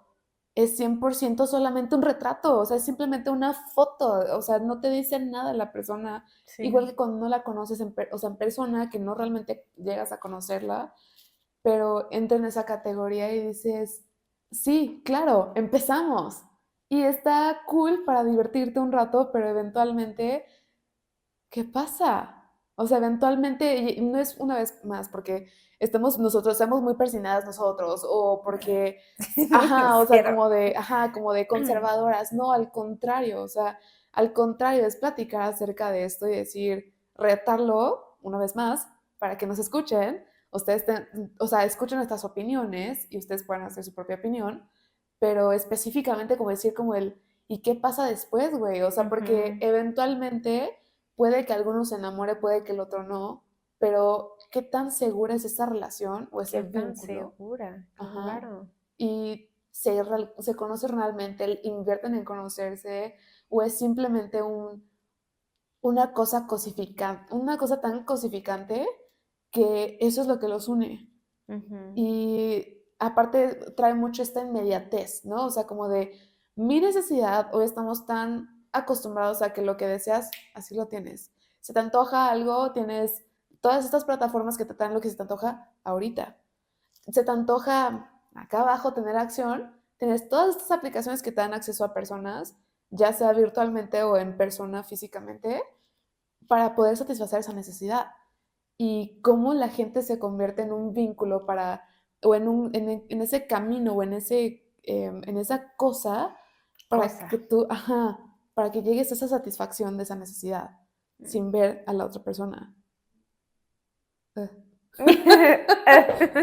es 100% solamente un retrato, o sea, es simplemente una foto, o sea, no te dice nada la persona, igual Sí. que cuando no la conoces o sea, en persona, que no realmente llegas a conocerla, pero entra en esa categoría y dices, sí, claro, empezamos. Y está cool para divertirte un rato, pero eventualmente, ¿qué pasa? O sea, eventualmente, y no es una vez más porque estamos muy persinadas nosotros, o porque, ajá, o sea, Cero. como de conservadoras, no, al contrario, o sea, al contrario, es platicar acerca de esto y decir, retarlo, una vez más, para que nos escuchen, o sea, escuchen nuestras opiniones y ustedes puedan hacer su propia opinión, pero específicamente como decir como ¿y qué pasa después, güey? O sea, porque Ujú. eventualmente puede que alguno se enamore, puede que el otro no, pero ¿qué tan segura es esa relación o ese ¿Qué tan vínculo? segura? Ajá. Claro. Y se conoce realmente, invierten en conocerse, o es simplemente una cosa tan cosificante que eso es lo que los une. Ujú. Y aparte trae mucho esta inmediatez, ¿no? O sea, como de mi necesidad, hoy estamos tan acostumbrados a que lo que deseas, así lo tienes. Se te antoja algo, tienes todas estas plataformas que te traen lo que se te antoja ahorita. Se te antoja acá abajo tener acción, tienes todas estas aplicaciones que te dan acceso a personas, ya sea virtualmente o en persona físicamente, para poder satisfacer esa necesidad. Y cómo la gente se convierte en un vínculo o en ese camino, o en esa cosa, para Cosa. que para que llegues a esa satisfacción de esa necesidad, Mm. sin ver a la otra persona.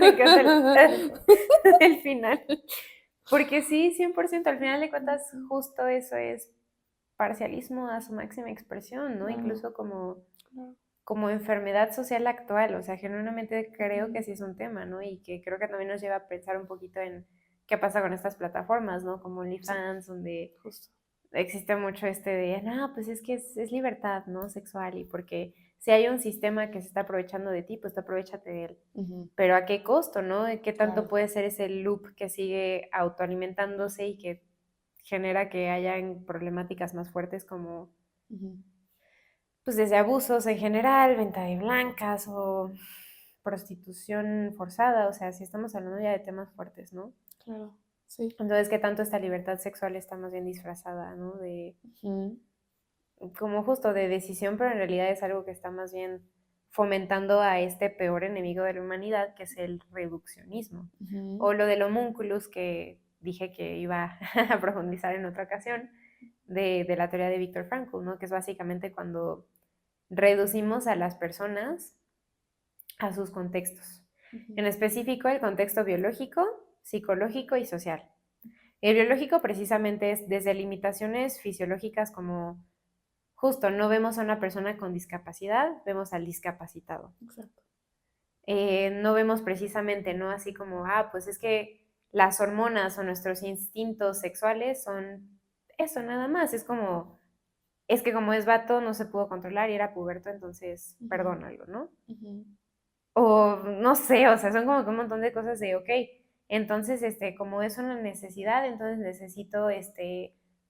Me encanta el final. Porque sí, 100%, al final de cuentas, justo eso es parcialismo a su máxima expresión, ¿no? Claro, Incluso como, claro. como enfermedad social actual, o sea, genuinamente creo que Ujú, sí es un tema, ¿no? Y que creo que también nos lleva a pensar un poquito en qué pasa con estas plataformas, ¿no? Como sí, OnlyFans, donde justo. existe mucho de, no, pues es que es libertad, ¿no? Sexual, y porque si hay un sistema que se está aprovechando de ti, pues tú aprovechate de él. Ujú, Pero ¿a qué costo, no? ¿Qué tanto claro. puede ser ese loop que sigue autoalimentándose y que genera que hayan problemáticas más fuertes como, Ujú, pues desde abusos en general, venta de blancas o prostitución forzada? O sea, si estamos hablando ya de temas fuertes, ¿no? claro, sí. Entonces, ¿qué tanto esta libertad sexual está más bien disfrazada, ¿no? De, Ujú, como justo de decisión, pero en realidad es algo que está más bien fomentando a este peor enemigo de la humanidad, que es el reduccionismo. ujú, O lo del homúnculus, que dije que iba a profundizar en otra ocasión, de la teoría de Viktor Frankl, ¿no? Que es básicamente cuando reducimos a las personas a sus contextos. ujú, En específico, el contexto biológico, psicológico y social. El biológico precisamente es desde limitaciones fisiológicas como justo no vemos a una persona con discapacidad, vemos al discapacitado. exacto. No vemos precisamente, ¿no? Así como, pues es que las hormonas o nuestros instintos sexuales son eso nada más. Es que como es vato no se pudo controlar y era puberto, entonces Ujú, perdónalo, ¿no? ujú, O no sé, o sea, son como que un montón de cosas de, ok, entonces, como es una necesidad, entonces necesito,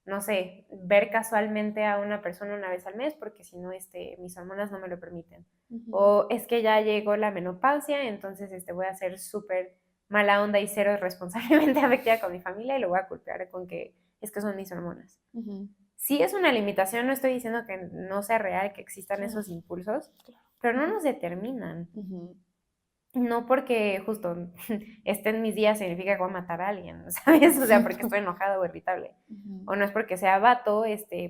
no sé, ver casualmente a una persona una vez al mes, porque si no, mis hormonas no me lo permiten. ujú, O es que ya llegó la menopausia, entonces, voy a ser súper mala onda y cero responsablemente afectiva con mi familia y lo voy a culpar con que es que son mis hormonas. ujú, Sí es una limitación, no estoy diciendo que no sea real, que existan claro, esos impulsos, claro. pero no Ujú, nos determinan. ujú, No porque justo esté en mis días significa que voy a matar a alguien, ¿sabes? O sea, porque exacto. estoy enojada o irritable. Ujú, O no es porque sea vato,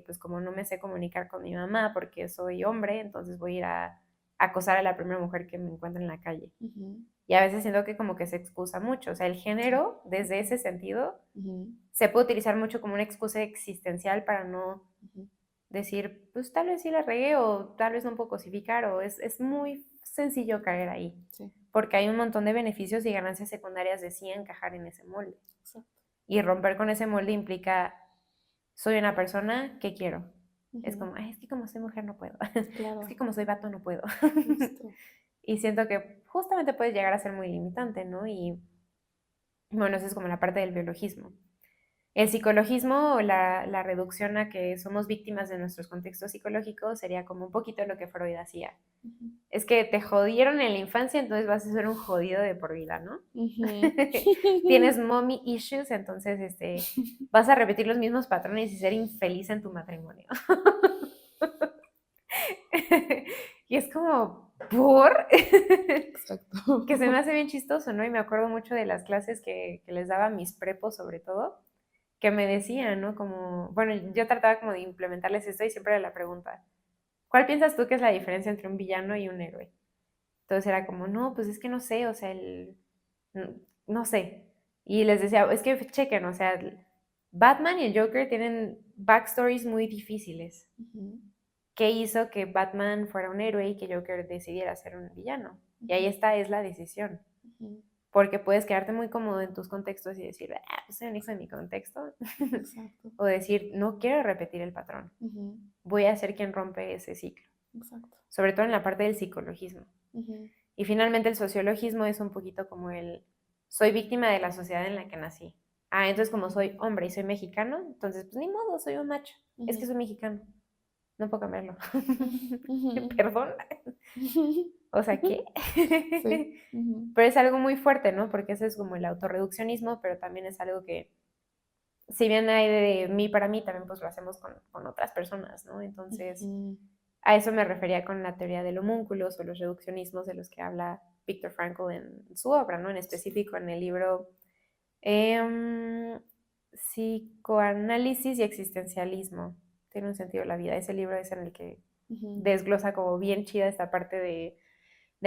pues como no me sé comunicar con mi mamá porque soy hombre, entonces voy a ir a acosar a la primera mujer que me encuentre en la calle. Ujú, Y a veces siento que como que se excusa mucho. O sea, el género, desde ese sentido, ujú, se puede utilizar mucho como una excusa existencial para no ujú. decir, pues tal vez sí la regué o tal vez no puedo cosificar o es muy sencillo caer ahí. Sí, Porque hay un montón de beneficios y ganancias secundarias de sí encajar en ese molde. exacto. Y romper con ese molde implica, soy una persona que quiero. Es Ujú, como, ay, es que como soy mujer no puedo. Es que claro, como soy vato no puedo. justo. Y siento que justamente puede llegar a ser muy limitante, ¿no? Y bueno, eso es como la parte del biologismo. El psicologismo o la reducción a que somos víctimas de nuestros contextos psicológicos sería como un poquito lo que Freud hacía. Ujú, Es que te jodieron en la infancia, entonces vas a ser un jodido de por vida, ¿no? ujú. Tienes mommy issues, entonces vas a repetir los mismos patrones y ser infeliz en tu matrimonio. Y es como, ¿por? Exacto. Que se me hace bien chistoso, ¿no? Y me acuerdo mucho de las clases que les daba a mis prepos, sobre todo, que me decían, ¿no? Como, bueno, yo trataba como de implementarles esto y siempre era la pregunta, ¿cuál piensas tú que es la diferencia entre un villano y un héroe? Entonces era como, no, pues es que no sé, o sea, no sé. Y les decía, es que chequen, o sea, Batman y el Joker tienen backstories muy difíciles. Ujú, ¿Qué hizo que Batman fuera un héroe y que Joker decidiera ser un villano? Y ahí ujú, está, es la decisión. ujú. Porque puedes quedarte muy cómodo en tus contextos y decir, ah, pues soy un hijo de mi contexto. Exacto. O decir, no quiero repetir el patrón. Ujú, Voy a ser quien rompe ese ciclo. exacto. Sobre todo en la parte del psicologismo. Ujú, Y finalmente el sociologismo es un poquito como soy víctima de la sociedad en la que nací. Ah, entonces como soy hombre y soy mexicano, entonces pues ni modo, soy un macho. Es que ujú, soy mexicano, no puedo cambiarlo. ujú, Perdón, ujú. o sea, ¿qué? Sí. Ujú, Pero es algo muy fuerte, ¿no? Porque ese es como el autorreduccionismo, pero también es algo que, si bien hay de mí para mí, también pues lo hacemos con otras personas, ¿no? Entonces, ujú. a eso me refería con la teoría del homúnculos o los reduccionismos de los que habla Viktor Frankl en su obra, ¿no? En Sí. específico en el libro Psicoanálisis y Existencialismo. Tiene un sentido la vida. Ese libro es en el que Ujú, desglosa como bien chida esta parte de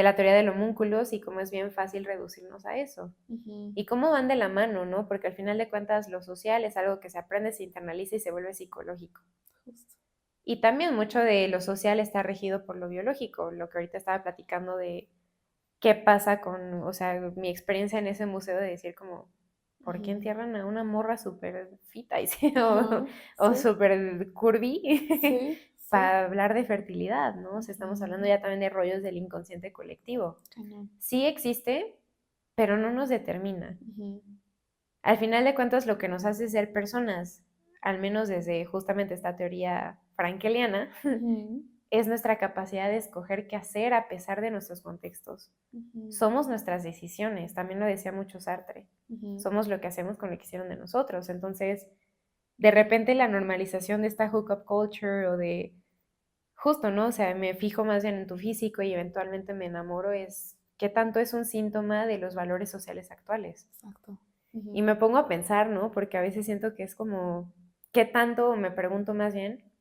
la teoría del homúnculos y cómo es bien fácil reducirnos a eso. ujú. Y cómo van de la mano, ¿no? Porque al final de cuentas lo social es algo que se aprende, se internaliza y se vuelve psicológico. Justo. Y también mucho de lo social está regido por lo biológico, lo que ahorita estaba platicando de qué pasa con, o sea, mi experiencia en ese museo de decir como, ¿por qué Ujú. entierran a una morra súper fita Ajá, o sí, súper curvy sí, sí. para hablar de fertilidad, ¿no? O sea, estamos hablando Ujú, ya también de rollos del inconsciente colectivo. cañón. Sí existe, pero no nos determina. Ujú, Al final de cuentas, lo que nos hace ser personas, al menos desde justamente esta teoría frankeliana, ujú, es nuestra capacidad de escoger qué hacer a pesar de nuestros contextos. ujú, Somos nuestras decisiones, también lo decía mucho Sartre. ujú, Somos lo que hacemos con lo que hicieron de nosotros. Entonces, de repente la normalización de esta hookup culture o de justo, ¿no? O sea, me fijo más bien en tu físico y eventualmente me enamoro es qué tanto es un síntoma de los valores sociales actuales. exacto. Y Ujú, me pongo a pensar, ¿no? Porque a veces siento que es como, ¿qué tanto, me pregunto más bien,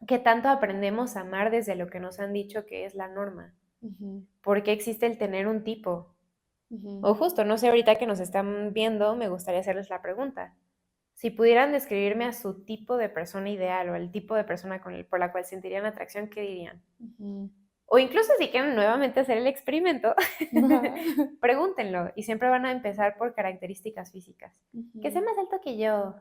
qué tanto aprendemos a amar desde lo que nos han dicho que es la norma? ujú, ¿Por qué existe el tener un tipo? ujú, O justo, no sé, ahorita que nos están viendo, me gustaría hacerles la pregunta. Si pudieran describirme a su tipo de persona ideal o el tipo de persona por la cual sentirían atracción, ¿qué dirían? ujú. O incluso si quieren nuevamente hacer el experimento, Ajá, pregúntenlo y siempre van a empezar por características físicas. Que sea ujú, más alto que yo,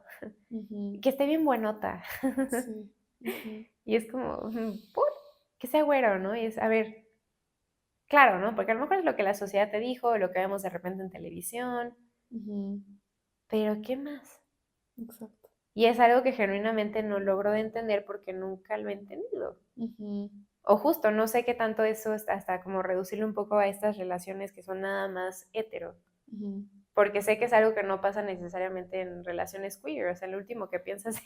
ujú. que esté bien buenota. Sí. Ujú, Y es como, ¿por? Que sea güero, ¿no? Y es, a ver, claro, ¿no? Porque a lo mejor es lo que la sociedad te dijo, lo que vemos de repente en televisión, ujú. pero ¿qué más? Exacto. Y es algo que genuinamente no logro de entender porque nunca lo he entendido. Ujú, O justo, no sé qué tanto eso hasta como reducirlo un poco a estas relaciones que son nada más hetero. ujú, Porque sé que es algo que no pasa necesariamente en relaciones queer. O sea, lo último que piensas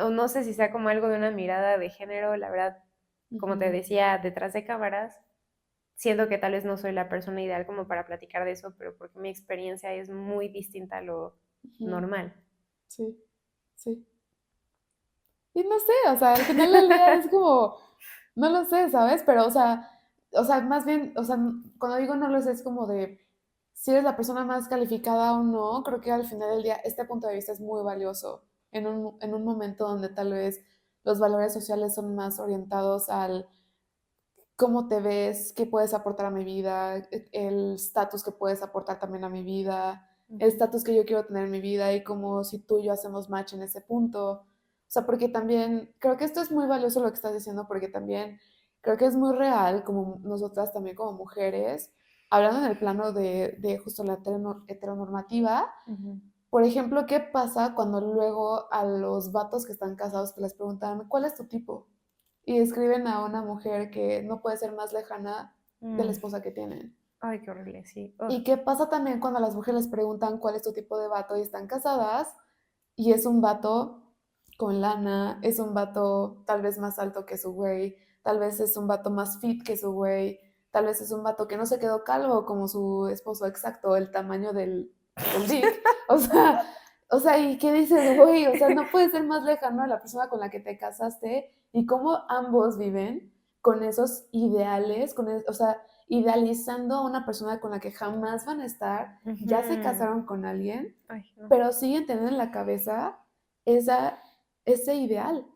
o no sé si sea como algo de una mirada de género, la verdad, como te ujú, decía, detrás de cámaras, siento que tal vez no soy la persona ideal como para platicar de eso, pero porque mi experiencia es muy distinta a lo ujú. normal. Sí, sí. Y no sé, o sea, al final del día es como, no lo sé, ¿sabes? Pero, o sea, o sea, más bien, o sea, cuando digo no lo sé, es como de si eres la persona más calificada o no, creo que al final del día este punto de vista es muy valioso en un momento donde tal vez los valores sociales son más orientados al cómo te ves, qué puedes aportar a mi vida, el estatus que puedes aportar también a mi vida, el estatus que yo quiero tener en mi vida y como si tú y yo hacemos match en ese punto. O sea, porque también creo que esto es muy valioso lo que estás diciendo, porque también creo que es muy real, como nosotras también como mujeres, hablando en el plano de justo la heteronormativa. Ujú. Por ejemplo, ¿qué pasa cuando luego a los vatos que están casados que les preguntan, ¿cuál es tu tipo? Y describen a una mujer que no puede ser más lejana de la Mm. esposa que tienen. Ay, qué horrible, sí. Ugh. ¿Y qué pasa también cuando a las mujeres les preguntan cuál es tu tipo de vato y están casadas? Y es un vato con lana, es un vato tal vez más alto que su güey, tal vez es un vato más fit que su güey, tal vez es un vato que no se quedó calvo como su esposo exacto, el tamaño del dick. O sea, o sea, ¿y qué dices, güey? O sea, no puede ser más lejano a la persona con la que te casaste y cómo ambos viven con esos ideales, o sea, idealizando a una persona con la que jamás van a estar, ya se Ujú. casaron con alguien, Ay, no. pero siguen teniendo en la cabeza esa, ese ideal.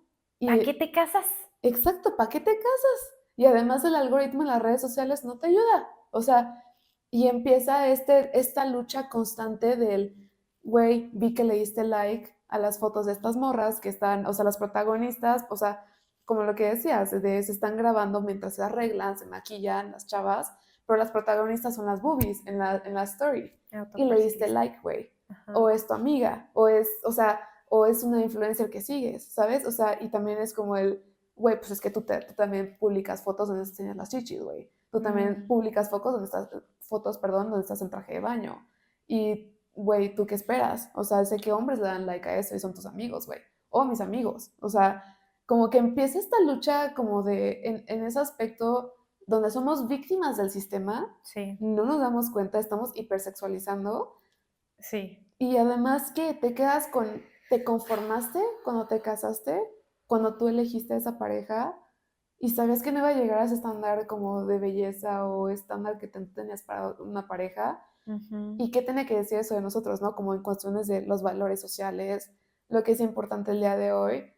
¿Para qué Y te casas? exacto, ¿para qué te casas? Y además el algoritmo en las redes sociales no te ayuda. O sea, y empieza esta lucha constante del, güey, vi que le diste like a las fotos de estas morras que están, o sea, las protagonistas, o sea, como lo que decías, se están grabando mientras se arreglan, se maquillan las chavas, pero las protagonistas son las boobies en la story. Y le diste Autopercibición. like, güey. Ajá. O es tu amiga, o sea, o es una influencer que sigues, ¿sabes? O sea, y también es como el, güey, pues es que tú también publicas fotos donde enseñas las chichis, güey. Tú también Mm. publicas fotos, perdón, donde estás en traje de baño. Y, güey, ¿tú qué esperas? O sea, sé que hombres le dan like a eso y son tus amigos, güey. O mis amigos. O sea, como que empieza esta lucha como en ese aspecto donde somos víctimas del sistema, Sí, no nos damos cuenta, estamos hipersexualizando sí. y además que te quedas con, te conformaste cuando te casaste, cuando tú elegiste a esa pareja y sabías que no iba a llegar a ese estándar como de belleza o estándar que tenías para una pareja. Ujú. ¿Y qué tiene que decir eso de nosotros, no? Como en cuestiones de los valores sociales, lo que es importante el día de hoy.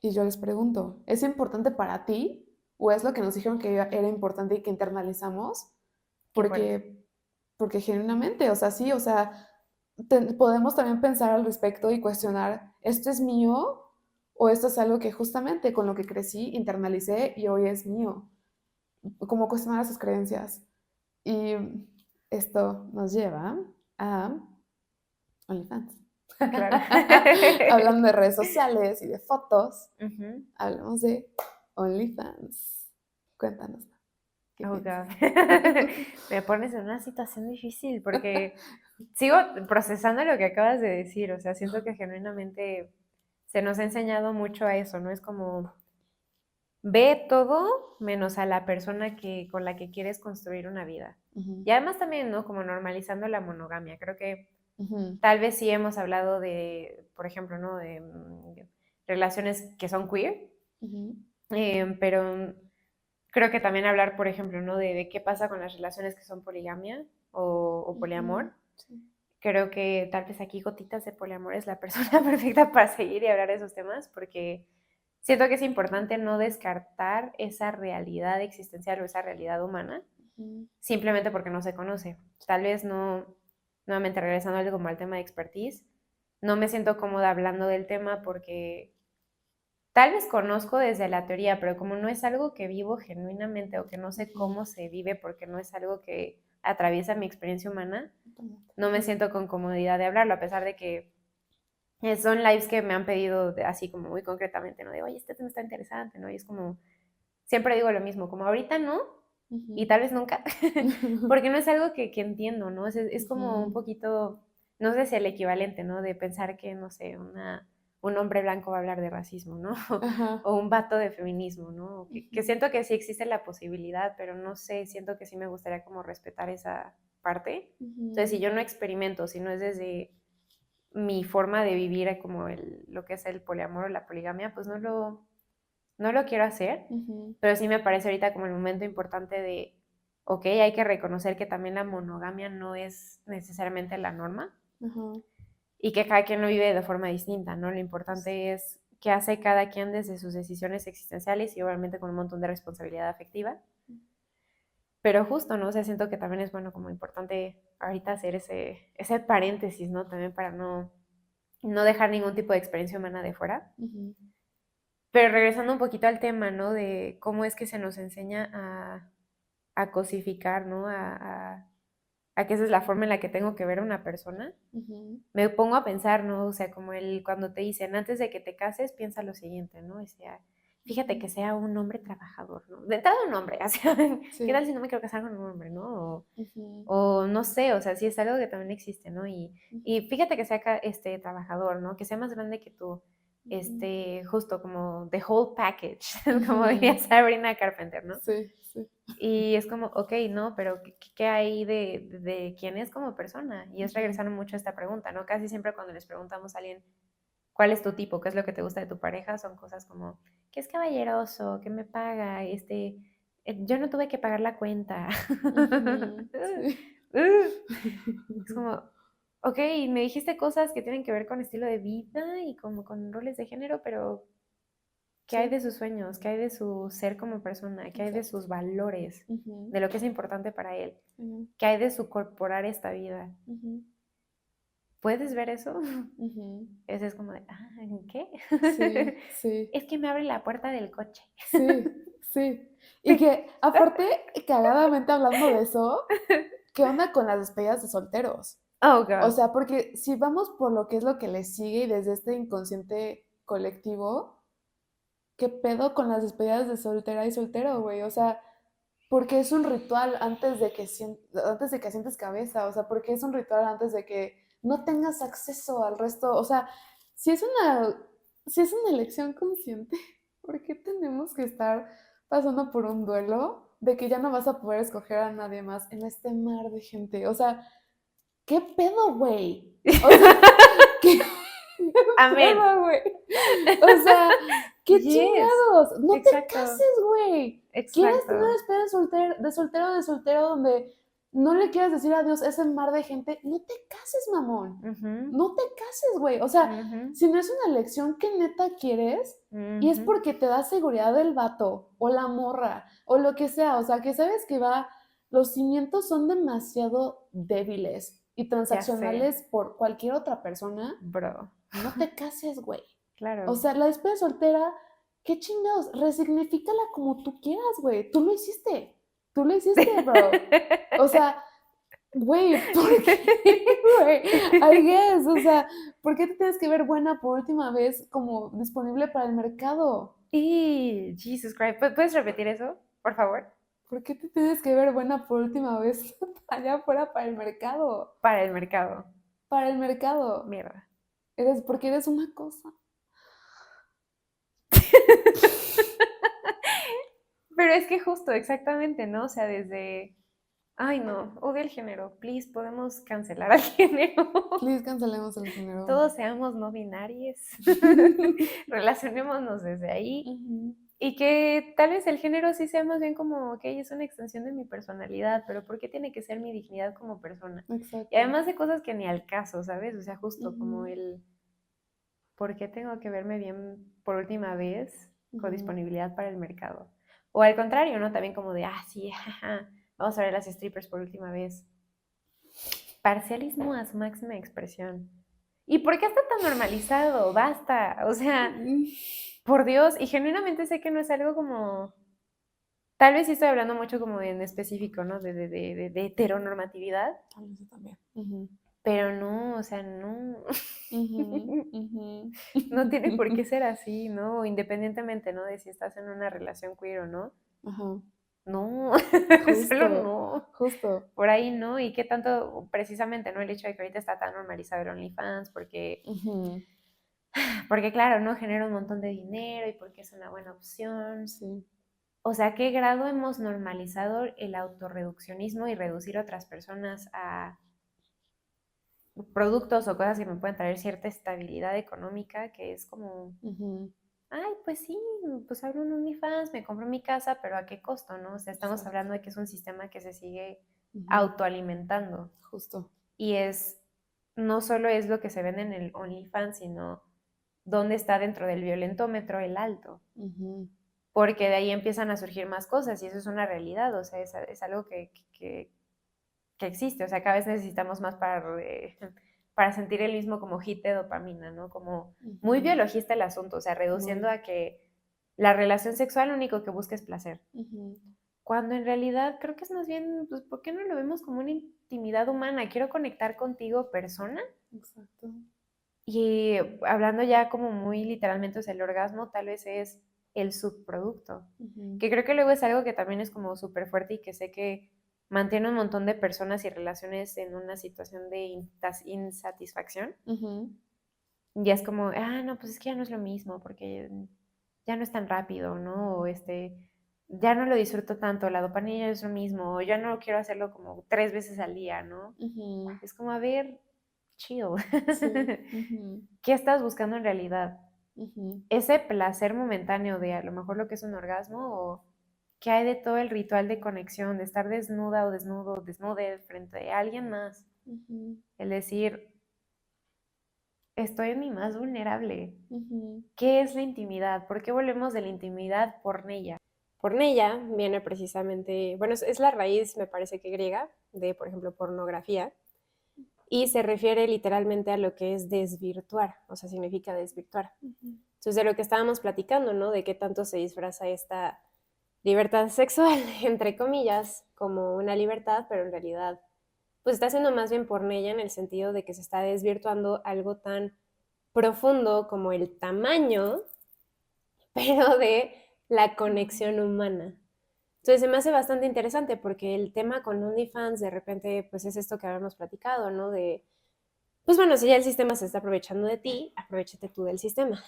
Y yo les pregunto, ¿es importante para ti? ¿O es lo que nos dijeron que era importante y que internalizamos? Qué fuerte. Porque genuinamente, o sea, sí, o sea, podemos también pensar al respecto y cuestionar, ¿esto es mío o esto es algo que justamente con lo que crecí, internalicé y hoy es mío? Como cuestionar esas creencias. Y esto nos lleva a OnlyFans. Claro. Hablando de redes sociales y de fotos, Ujú. hablamos de OnlyFans. Cuéntanos, ¿qué Oh, piensas? God. Me pones en una situación difícil porque sigo procesando lo que acabas de decir. O sea, siento que genuinamente se nos ha enseñado mucho a eso, ¿no? Es como ve todo menos a la persona con la que quieres construir una vida. Ujú, Y además también, ¿no? Como normalizando la monogamia. Creo que ujú, tal vez sí hemos hablado de, por ejemplo, ¿no? De relaciones que son queer, ujú, pero creo que también hablar, por ejemplo, ¿no? De qué pasa con las relaciones que son poligamia o ujú, poliamor. sí. Creo que tal vez aquí Gotitas de Poliamor es la persona perfecta para seguir y hablar de esos temas, porque siento que es importante no descartar esa realidad existencial o esa realidad humana Ujú, simplemente porque no se conoce. Tal vez no, nuevamente regresando algo como al tema de expertise, no me siento cómoda hablando del tema porque tal vez conozco desde la teoría, pero como no es algo que vivo genuinamente o que no sé ujú. cómo se vive porque no es algo que atraviesa mi experiencia humana, Totalmente. no me siento con comodidad de hablarlo, a pesar de que son lives que me han pedido así como muy concretamente, ¿no? De, oye, este tema está interesante, ¿no? Y es como, siempre digo lo mismo, como ahorita no, y Ujú. tal vez nunca, porque no es algo que entiendo, ¿no? Es como un Ujú. poquito, no sé si el equivalente, ¿no? De pensar que, no sé, un hombre blanco va a hablar de racismo, ¿no? Ajá. O un vato de feminismo, ¿no? Que Ujú. siento que sí existe la posibilidad, pero no sé, siento que sí me gustaría como respetar esa parte. Entonces, si Ujú. yo no experimento, si no es desde mi forma de vivir como lo que es el poliamor o la poligamia, pues no no lo quiero hacer, pero sí me parece ahorita como el momento importante de, ok, hay que reconocer que también la monogamia no es necesariamente la norma y que cada quien lo vive de forma distinta, ¿no? Lo importante es qué hace cada quien desde sus decisiones existenciales y obviamente con un montón de responsabilidad afectiva. Pero justo, ¿no? O sea, siento que también es bueno como importante ahorita hacer ese paréntesis, ¿no? También para no dejar ningún tipo de experiencia humana de fuera. Pero regresando un poquito al tema, ¿no? De cómo es que se nos enseña a cosificar, ¿no? A que esa es la forma en la que tengo que ver a una persona. Me pongo a pensar, ¿no? O sea, como cuando te dicen, antes de que te cases, piensa lo siguiente, ¿no? O sea, fíjate que sea un hombre trabajador, ¿no? De entrada un hombre, o sea, ¿qué tal si no me quiero casar con un hombre, ¿no? O no sé, o sea, sí es algo que también existe, ¿no? Y fíjate que sea trabajador, ¿no? Que sea más grande que tú, justo como the whole package, como diría Sabrina Carpenter, ¿no? Sí, sí. Y es como, ok, no, pero ¿qué hay de quién es como persona? Y es regresando mucho a esta pregunta, ¿no? Casi siempre cuando les preguntamos a alguien, ¿cuál es tu tipo? ¿Qué es lo que te gusta de tu pareja? Son cosas como, que es caballeroso, que me paga, yo no tuve que pagar la cuenta. Sí. Es como, ok, me dijiste cosas que tienen que ver con estilo de vida y como con roles de género, pero ¿qué hay de sus sueños? ¿Qué hay de su ser como persona? ¿Qué hay de sus valores? De lo que es importante para él. ¿Qué hay de su corporar esta vida? ¿Puedes ver eso? Ese es como de, ¿qué? Sí, sí. Es que me abre la puerta del coche. Sí, sí. Y que aparte, cagadamente hablando de eso, ¿qué onda con las despedidas de solteros? Oh, God. O sea, porque si vamos por lo que es lo que les sigue y desde este inconsciente colectivo, ¿qué pedo con las despedidas de soltera y soltero, güey? O sea, porque es un ritual antes de que sientes cabeza, o sea, porque es un ritual antes de que no tengas acceso al resto, o sea, si es una elección consciente, ¿por qué tenemos que estar pasando por un duelo de que ya no vas a poder escoger a nadie más en este mar de gente? O sea, ¿qué pedo, güey? O sea, ¿qué Amén. pedo, güey? O sea, ¿qué Yes. chingados? No Exacto. te cases, güey. ¿Quieres Exacto. tener una despedida de soltero donde no le quieras decir adiós a ese mar de gente? No te cases, mamón. No te cases, güey. O sea, si no es una elección que neta quieres y es porque te da seguridad el vato o la morra o lo que sea, o sea, que sabes que los cimientos son demasiado débiles y transaccionales por cualquier otra persona, bro, no te cases, güey. claro. O sea, la despedida soltera, qué chingados, resignifícala como tú quieras, güey. Tú lo hiciste, bro. O sea, güey, ¿por qué, güey? I guess, o sea, ¿por qué te tienes que ver buena por última vez como disponible para el mercado? Y Jesus Christ, ¿puedes repetir eso, por favor? ¿Por qué te tienes que ver buena por última vez allá afuera para el mercado? Para el mercado. Para el mercado. Mierda. Porque eres una cosa. Pero es que justo, exactamente, ¿no? O sea, desde... Ay, no, odio el género. Please, podemos cancelar al género. Please, cancelemos el género. Todos seamos no binarios. Relacionémonos desde ahí. Y que tal vez el género sí sea más bien como, ok, es una extensión de mi personalidad, pero ¿por qué tiene que ser mi dignidad como persona? Exacto. Y además de cosas que ni al caso, ¿sabes? O sea, justo como ¿por qué tengo que verme bien por última vez con disponibilidad para el mercado? O al contrario, ¿no? También como de, sí, jaja, vamos a ver las strippers por última vez. Parcialismo a su máxima expresión. ¿Y por qué está tan normalizado? Basta. O sea, por Dios. Y genuinamente sé que no es algo como... Tal vez sí estoy hablando mucho como en específico, ¿no? De heteronormatividad. Tal vez yo también. Pero no, o sea, no. No tiene por qué ser así, ¿no? Independientemente, ¿no? De si estás en una relación queer o no. No, solo no. Justo. Por ahí no. Y qué tanto, precisamente, ¿no? El hecho de que ahorita está tan normalizado el OnlyFans, porque claro, ¿no? Genera un montón de dinero y porque es una buena opción. Sí. O sea, ¿qué grado hemos normalizado el autorreduccionismo y reducir a otras personas a productos o cosas que me pueden traer cierta estabilidad económica, que es como, ay, pues sí, pues abro un OnlyFans, me compro mi casa, pero ¿a qué costo, no? O sea, estamos Exacto. hablando de que es un sistema que se sigue Ujú. autoalimentando. Justo. Y no solo es lo que se vende en el OnlyFans, sino dónde está dentro del violentómetro el alto. Ujú. Porque de ahí empiezan a surgir más cosas y eso es una realidad, o sea, es algo que existe, o sea, cada vez necesitamos más para sentir el mismo como hit de dopamina, ¿no? Como muy Ujú. biologista el asunto, o sea, reduciendo Muy. a que la relación sexual lo único que busca es placer. Ujú. Cuando en realidad creo que es más bien, pues, ¿por qué no lo vemos como una intimidad humana? Quiero conectar contigo, persona. Exacto. Y hablando ya como muy literalmente, o sea, el orgasmo tal vez es el subproducto, Ujú. que creo que luego es algo que también es como súper fuerte y que sé que mantiene un montón de personas y relaciones en una situación de insatisfacción. Ujú. Ya es como, no, pues es que ya no es lo mismo, porque ya no es tan rápido, ¿no? O ya no lo disfruto tanto, la dopamina ya es lo mismo, o ya no quiero hacerlo como 3 veces al día, ¿no? Ujú. Es como, a ver, chill. Sí. Ujú. ¿Qué estás buscando en realidad? Ujú. ¿Ese placer momentáneo de a lo mejor lo que es un orgasmo o qué hay de todo el ritual de conexión, de estar desnuda o desnudo, desnude frente a alguien más? Ujú. El decir, estoy en mi más vulnerable. Ujú. ¿Qué es la intimidad? ¿Por qué volvemos de la intimidad por ella? Porneia viene precisamente, bueno, es la raíz, me parece que griega, de, por ejemplo, pornografía, y se refiere literalmente a lo que es desvirtuar, o sea, significa desvirtuar. Ujú. Entonces, de lo que estábamos platicando, ¿no? De qué tanto se disfraza esta libertad sexual, entre comillas, como una libertad, pero en realidad, pues está siendo más bien porneia en el sentido de que se está desvirtuando algo tan profundo como el tamaño, pero de la conexión humana. Entonces se me hace bastante interesante porque el tema con OnlyFans de repente pues es esto que habíamos platicado, ¿no? De, pues bueno, si ya el sistema se está aprovechando de ti, aprovechate tú del sistema,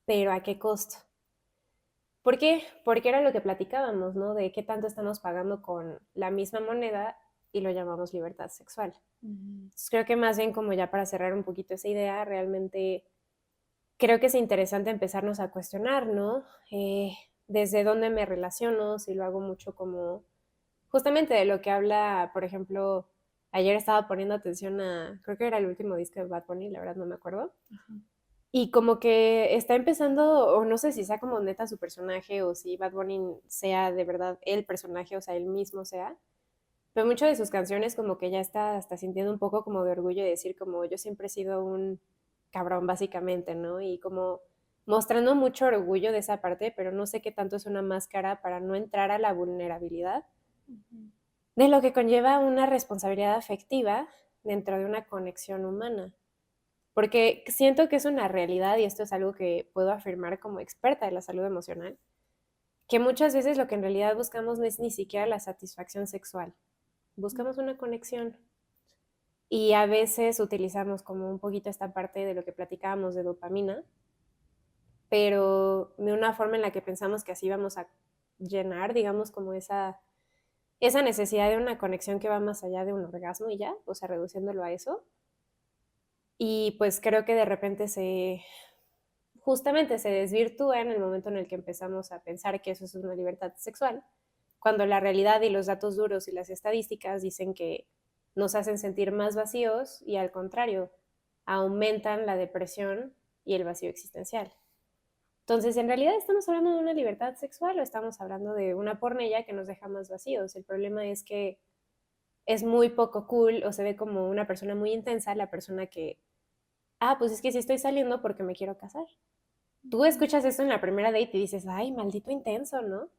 pero ¿a qué costo? ¿Por qué? Porque era lo que platicábamos, ¿no? De qué tanto estamos pagando con la misma moneda y lo llamamos libertad sexual. Ujú. Entonces creo que más bien como ya para cerrar un poquito esa idea, realmente creo que es interesante empezarnos a cuestionar, ¿no? Desde dónde me relaciono, si lo hago mucho como justamente de lo que habla, por ejemplo, ayer estaba poniendo atención creo que era el último disco de Bad Bunny, la verdad no me acuerdo, Ajá. y como que está empezando, o no sé si sea como neta su personaje o si Bad Bunny sea de verdad el personaje, o sea, él mismo sea, pero muchas de sus canciones como que ya está hasta sintiendo un poco como de orgullo de decir como yo siempre he sido un cabrón básicamente, ¿no? Y como mostrando mucho orgullo de esa parte, pero no sé qué tanto es una máscara para no entrar a la vulnerabilidad Ujú. de lo que conlleva una responsabilidad afectiva dentro de una conexión humana. Porque siento que es una realidad, y esto es algo que puedo afirmar como experta de la salud emocional, que muchas veces lo que en realidad buscamos no es ni siquiera la satisfacción sexual, buscamos una conexión. Y a veces utilizamos como un poquito esta parte de lo que platicábamos de dopamina, pero de una forma en la que pensamos que así vamos a llenar, digamos, como esa necesidad de una conexión que va más allá de un orgasmo y ya, o sea, reduciéndolo a eso. Y pues creo que de repente justamente se desvirtúa en el momento en el que empezamos a pensar que eso es una libertad sexual, cuando la realidad y los datos duros y las estadísticas dicen que nos hacen sentir más vacíos y al contrario, aumentan la depresión y el vacío existencial. Entonces, ¿en realidad estamos hablando de una libertad sexual o estamos hablando de una pornella que nos deja más vacíos? El problema es que es muy poco cool o se ve como una persona muy intensa la persona que, pues es que sí estoy saliendo porque me quiero casar. Tú Ujú. escuchas eso en la primera date y dices, ay, maldito intenso, ¿no?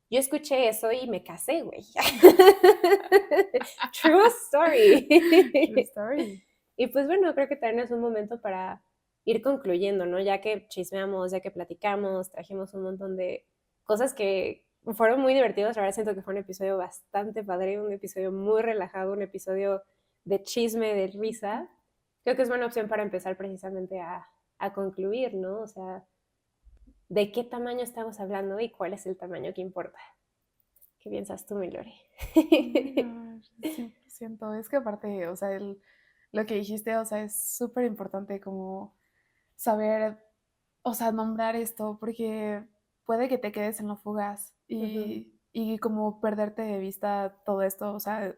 Yo escuché eso y me casé, güey. True True story. story. Y pues bueno, creo que también es un momento para ir concluyendo, ¿no? Ya que chismeamos, ya que platicamos, trajimos un montón de cosas que fueron muy divertidos. La verdad siento que fue un episodio bastante padre, un episodio muy relajado, un episodio de chisme, de Ujú. risa. Creo que es buena opción para empezar precisamente a concluir, ¿no? O sea, ¿de qué tamaño estamos hablando y cuál es el tamaño que importa? ¿Qué piensas tú, mi Lore? Oh my gosh, 100%. Es que aparte, o sea, lo que dijiste, o sea, es súper importante como saber o sea, nombrar esto, porque puede que te quedes en lo fugaz y como perderte de vista todo esto, o sea,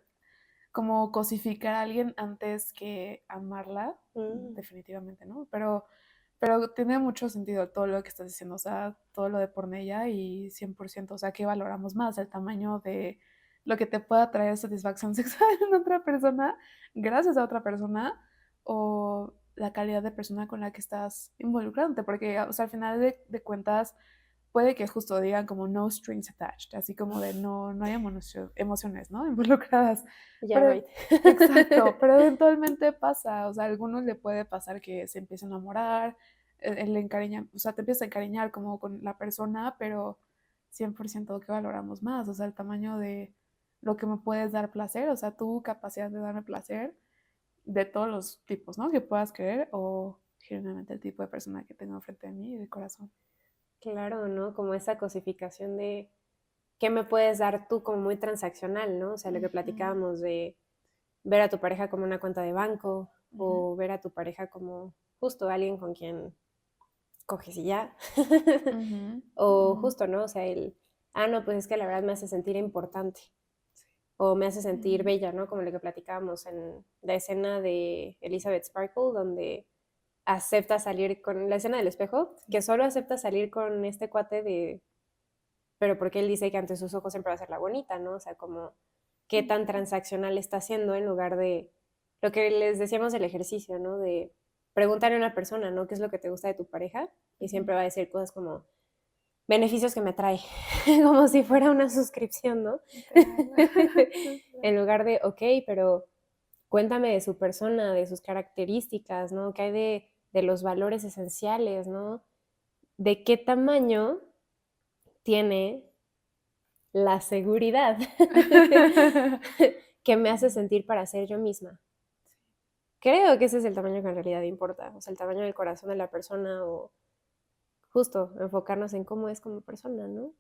como cosificar a alguien antes que amarla, definitivamente, ¿no? Pero tiene mucho sentido todo lo que estás diciendo, o sea, todo lo de por ella y 100%, o sea, ¿qué valoramos más? El tamaño de lo que te pueda traer satisfacción sexual en otra persona, gracias a otra persona, o la calidad de persona con la que estás involucrándote, porque, o sea, al final de cuentas, puede que justo digan como no strings attached, así como de no hay emociones, ¿no? Involucradas. Ya, Pero, right. exacto, pero eventualmente pasa, o sea, a algunos le puede pasar que se empiecen a enamorar, el encariñar, o sea, te empiezas a encariñar como con la persona, pero 100% que valoramos más, o sea, el tamaño de lo que me puedes dar placer, o sea, tu capacidad de darme placer de todos los tipos, ¿no? Que puedas querer o genuinamente el tipo de persona que tengo frente a mí de corazón. Claro, ¿no? Como esa cosificación de qué me puedes dar tú como muy transaccional, ¿no? O sea, lo que Ujú, platicábamos de ver a tu pareja como una cuenta de banco ujú, o ver a tu pareja como justo alguien con quien coges y ya. ujú, O ujú, justo, ¿no? O sea, no, pues es que la verdad me hace sentir importante sí, o me hace sentir ujú, bella, ¿no? Como lo que platicábamos en la escena de Elizabeth Sparkle, donde acepta salir con la escena del espejo, sí, que solo acepta salir con este cuate de, pero porque él dice que ante sus ojos siempre va a ser la bonita, ¿no? O sea, como qué tan ujú, transaccional está haciendo en lugar de lo que les decíamos del ejercicio, ¿no? De preguntarle a una persona, ¿no? ¿Qué es lo que te gusta de tu pareja? Y ujú. siempre va a decir cosas como beneficios que me trae, como si fuera una suscripción, ¿no? Literal. Literal. En lugar de, ok, pero cuéntame de su persona, de sus características, ¿no? ¿Qué hay de los valores esenciales, ¿no? ¿De qué tamaño tiene la seguridad que me hace sentir para ser yo misma? Creo que ese es el tamaño que en realidad importa, o sea, el tamaño del corazón de la persona o justo enfocarnos en cómo es como persona, ¿no?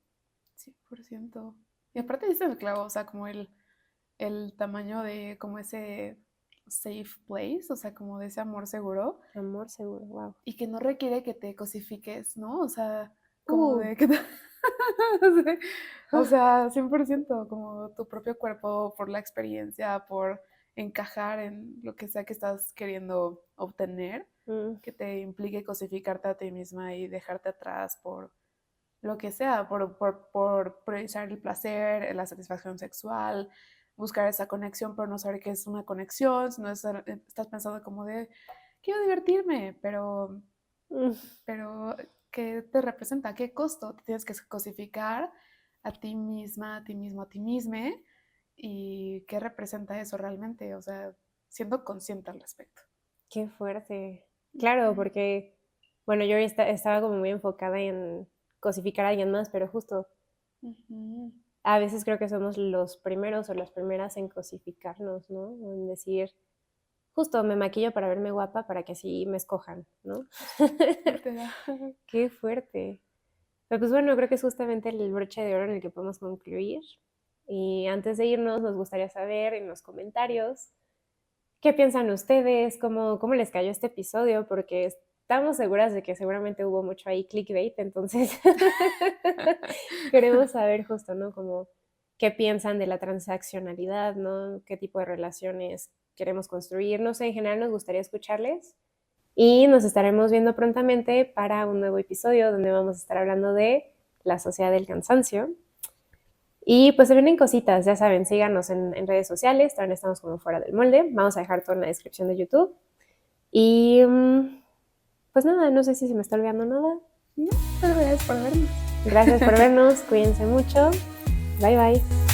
100%. Y aparte dice el clavo, o sea, como el tamaño de como ese safe place, o sea, como de ese amor seguro, Amor seguro, wow. y que no requiere que te cosifiques, ¿no? O sea, como de que sí. O sea, 100% como tu propio cuerpo, por la experiencia, por encajar en lo que sea que estás queriendo obtener, Mm, que te implique cosificarte a ti misma y dejarte atrás por lo que sea, por priorizar el placer, la satisfacción sexual, buscar esa conexión, pero no saber qué es una conexión, si no estás pensando como de, quiero divertirme, mm. pero ¿qué te representa? ¿A qué costo? Te tienes que cosificar a ti misma, a ti mismo, a ti misma, y qué representa eso realmente, o sea, siendo consciente al respecto. Qué fuerte. Claro, porque, bueno, yo estaba como muy enfocada en cosificar a alguien más, pero justo Ujú. a veces creo que somos los primeros o las primeras en cosificarnos, ¿no? En decir, justo me maquillo para verme guapa para que así me escojan, ¿no? Justo, literal. Qué fuerte. Pero pues bueno, creo que es justamente el broche de oro en el que podemos concluir. Y antes de irnos, nos gustaría saber en los comentarios qué piensan ustedes, cómo les cayó este episodio, porque estamos seguras de que seguramente hubo mucho ahí clickbait, entonces queremos saber justo, ¿no? Como qué piensan de la transaccionalidad, ¿no? ¿Qué tipo de relaciones queremos construir? No sé, en general nos gustaría escucharles y nos estaremos viendo prontamente para un nuevo episodio donde vamos a estar hablando de la sociedad del cansancio. Y pues se vienen cositas, ya saben, síganos en redes sociales, también estamos como fuera del molde, vamos a dejar todo en la descripción de YouTube. Y pues nada, no sé si se me está olvidando nada. No, gracias por vernos. Gracias por vernos, cuídense mucho, bye bye.